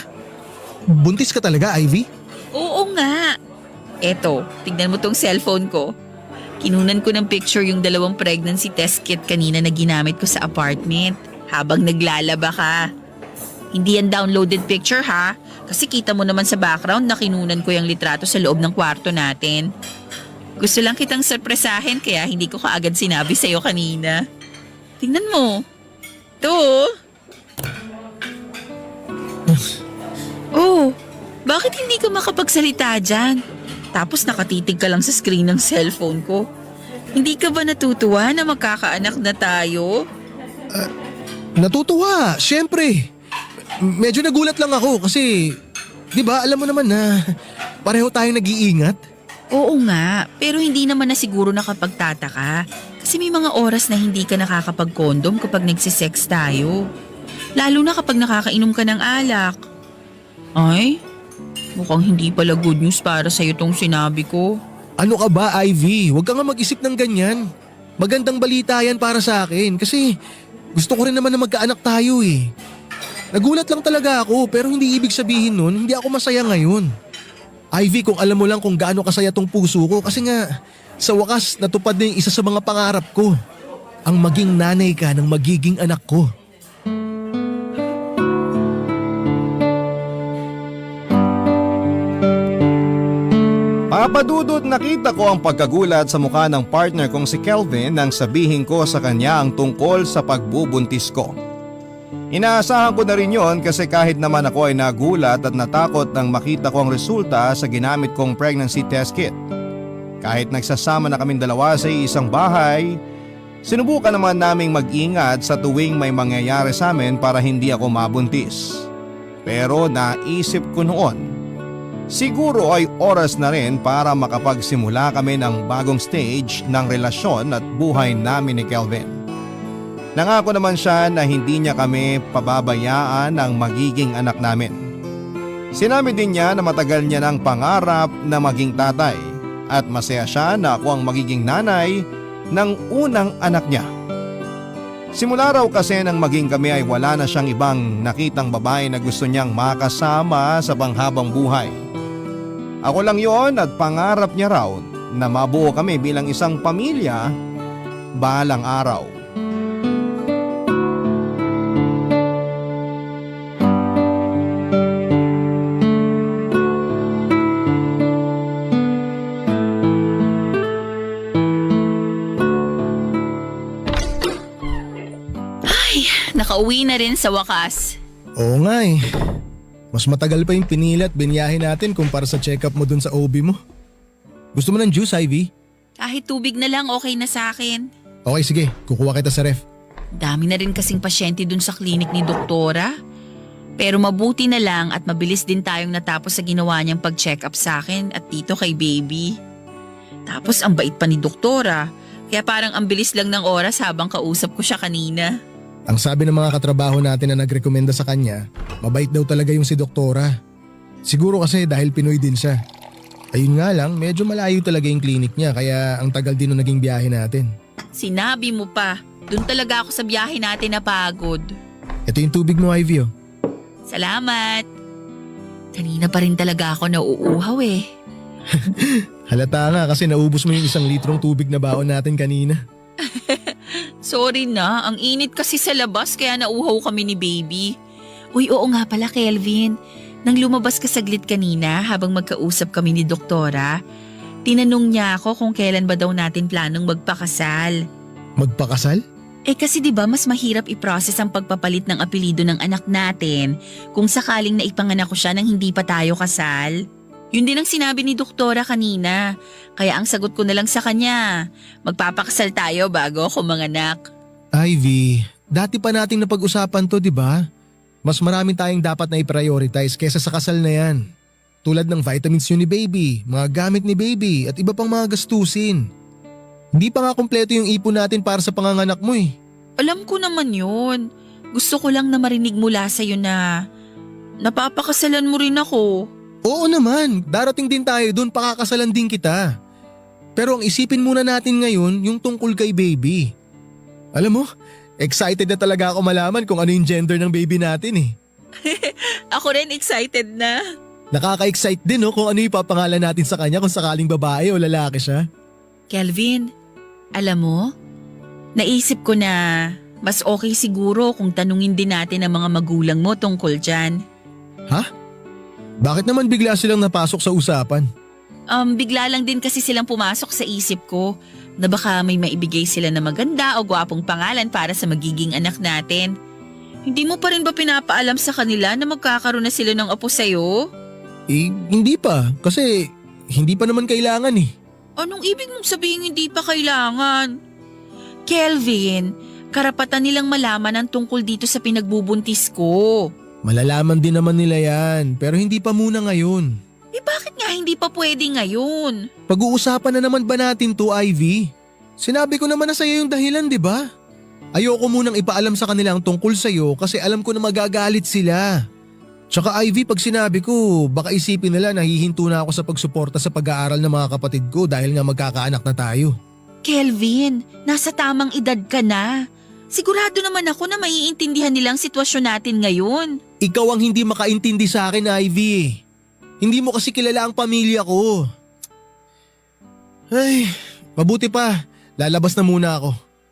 Buntis ka talaga, Ivy? Oo nga. Eto, tignan mo tong cellphone ko. Kinunan ko ng picture yung 2 pregnancy test kit kanina na ginamit ko sa apartment habang naglalaba ka. Hindi yan downloaded picture ha, kasi kita mo naman sa background na kinunan ko yung litrato sa loob ng kwarto natin. Gusto lang kitang sorpresahin kaya hindi ko kaagad sinabi sa'yo kanina. Tingnan mo. Ito. Oh, bakit hindi ka makapagsalita dyan? Tapos nakatitig ka lang sa screen ng cellphone ko. Hindi ka ba natutuwa na magkakaanak na tayo? Natutuwa, syempre. Medyo nagulat lang ako kasi, di ba alam mo naman na pareho tayong nag-iingat? Oo nga, pero hindi naman na siguro nakapagtataka. Kasi may mga oras na hindi ka nakakapag-condom kapag nagsisex tayo. Lalo na kapag nakakainom ka ng alak. Ay, mukhang hindi pala good news para sa'yo tong sinabi ko. Ano ka ba, Ivy? Huwag ka nga mag-isip ng ganyan. Magandang balita yan para sa akin kasi gusto ko rin naman na magkaanak tayo Nagulat lang talaga ako pero hindi ibig sabihin nun hindi ako masaya ngayon. Ivy, kung alam mo lang kung gaano kasaya tong puso ko kasi nga sa wakas natupad na yung isa sa mga pangarap ko. ang maging nanay ka ng magiging anak ko. Papadudot, nakita ko ang pagkagulat sa mukha ng partner kong si Kelvin nang sabihin ko sa kanya ang tungkol sa pagbubuntis ko. Inaasahan ko na rin yon kasi kahit naman ako ay nagulat at natakot nang makita ko ang resulta sa ginamit kong pregnancy test kit. Kahit nagsasama na kaming dalawa sa isang bahay, sinubukan naman naming mag-ingat sa tuwing may mangyayari sa amin para hindi ako mabuntis. Pero naisip ko noon, siguro ay oras na rin para makapagsimula kami ng bagong stage ng relasyon at buhay namin ni Kelvin. Nangako naman siya na hindi niya kami pababayaan ng magiging anak namin. Sinabi din niya na matagal niya ng pangarap na maging tatay at masaya siya na ako ang magiging nanay ng unang anak niya. Simula raw kasi nang maging kami ay wala na siyang ibang nakitang babae na gusto niyang makasama sa panghabang buhay. Ako lang yon at pangarap niya raw na mabuo kami bilang isang pamilya balang araw. Nakauwi na rin sa wakas. Oo nga eh. Mas matagal pa yung pinila at biniyahe natin kumpara sa check-up mo dun sa OB mo. Gusto mo ng juice, Ivy? Kahit tubig na lang okay na sa akin. Okay, sige. Kukuha kita sa ref. Dami na rin kasing pasyente dun sa klinik ni doktora. Pero mabuti na lang at mabilis din tayong natapos sa ginawa niyang pag-check up sa akin at dito kay baby. Tapos ang bait pa ni doktora. Kaya parang ang bilis lang ng oras habang kausap ko siya kanina. Ang sabi ng mga katrabaho natin na nagrekomenda sa kanya, mabait daw talaga yung si doktora. Siguro kasi dahil Pinoy din siya. Ayun nga lang, medyo malayo talaga yung klinik niya kaya ang tagal din nung naging biyahe natin. Sinabi mo pa, dun talaga ako sa biyahe natin napagod. Ito yung tubig mo, Ivy, oh. Salamat. Kanina pa rin talaga ako nauuhaw eh. Halata nga kasi naubos mo yung 1 litrong tubig na baon natin kanina. Sorry na, ang init kasi sa labas kaya nauhaw kami ni baby. Uy, oo nga pala Kelvin. Nang lumabas ka saglit kanina habang magkausap kami ni doktora, tinanong niya ako kung kailan ba daw natin planong magpakasal. Magpakasal? Eh kasi 'di ba mas mahirap i-process ang pagpapalit ng apelyido ng anak natin kung sakaling naipanganak ko siya nang hindi pa tayo kasal. Yun din ang sinabi ni doktora kanina. Kaya ang sagot ko na lang sa kanya, magpapakasal tayo bago ako manganak. Ivy, dati pa nating napag-usapan to, di ba? Mas marami tayong dapat na i-prioritize kesa sa kasal na yan. Tulad ng vitamins yun ni baby, mga gamit ni baby at iba pang mga gastusin. Hindi pa nga kompleto yung ipon natin para sa panganganak mo eh. Alam ko naman yun. Gusto ko lang na marinig mula sa'yo na napapakasalan mo rin ako. Oo naman, darating din tayo dun, pakakasalan din kita. Pero ang isipin muna natin ngayon yung tungkol kay baby. Alam mo, excited na talaga ako malaman kung ano yung gender ng baby natin eh. Ako rin excited na. Nakaka-excite din kung ano yung papangalan natin sa kanya kung sakaling babae o lalaki siya. Kelvin, alam mo, naisip ko na mas okay siguro kung tanungin din natin ang mga magulang mo tungkol dyan. Ha? Bakit naman bigla silang napasok sa usapan? Bigla lang din kasi silang pumasok sa isip ko na baka may maibigay sila na maganda o gwapong pangalan para sa magiging anak natin. Hindi mo pa rin ba pinapaalam sa kanila na magkakaroon na sila ng apo sa'yo? Eh, hindi pa. Kasi hindi pa naman kailangan eh. Anong ibig mong sabihin hindi pa kailangan? Kelvin, karapatan nilang malaman ang tungkol dito sa pinagbubuntis ko. Malalaman din naman nila yan, pero hindi pa muna ngayon. Eh bakit nga hindi pa pwede ngayon? Pag-uusapan na naman ba natin to, Ivy? Sinabi ko naman na sa'yo yung dahilan, di ba? Ayoko munang ipaalam sa kanila ang tungkol sa'yo kasi alam ko na magagalit sila. Tsaka Ivy, pag sinabi ko, baka isipin nila nahihinto na ako sa pagsuporta sa pag-aaral ng mga kapatid ko dahil nga magkakaanak na tayo. Kelvin, nasa tamang edad ka na. Sigurado naman ako na maiintindihan nilang sitwasyon natin ngayon. Ikaw ang hindi makaintindi sa akin, Ivy. Hindi mo kasi kilala ang pamilya ko. Ay, mabuti pa. Lalabas na muna ako.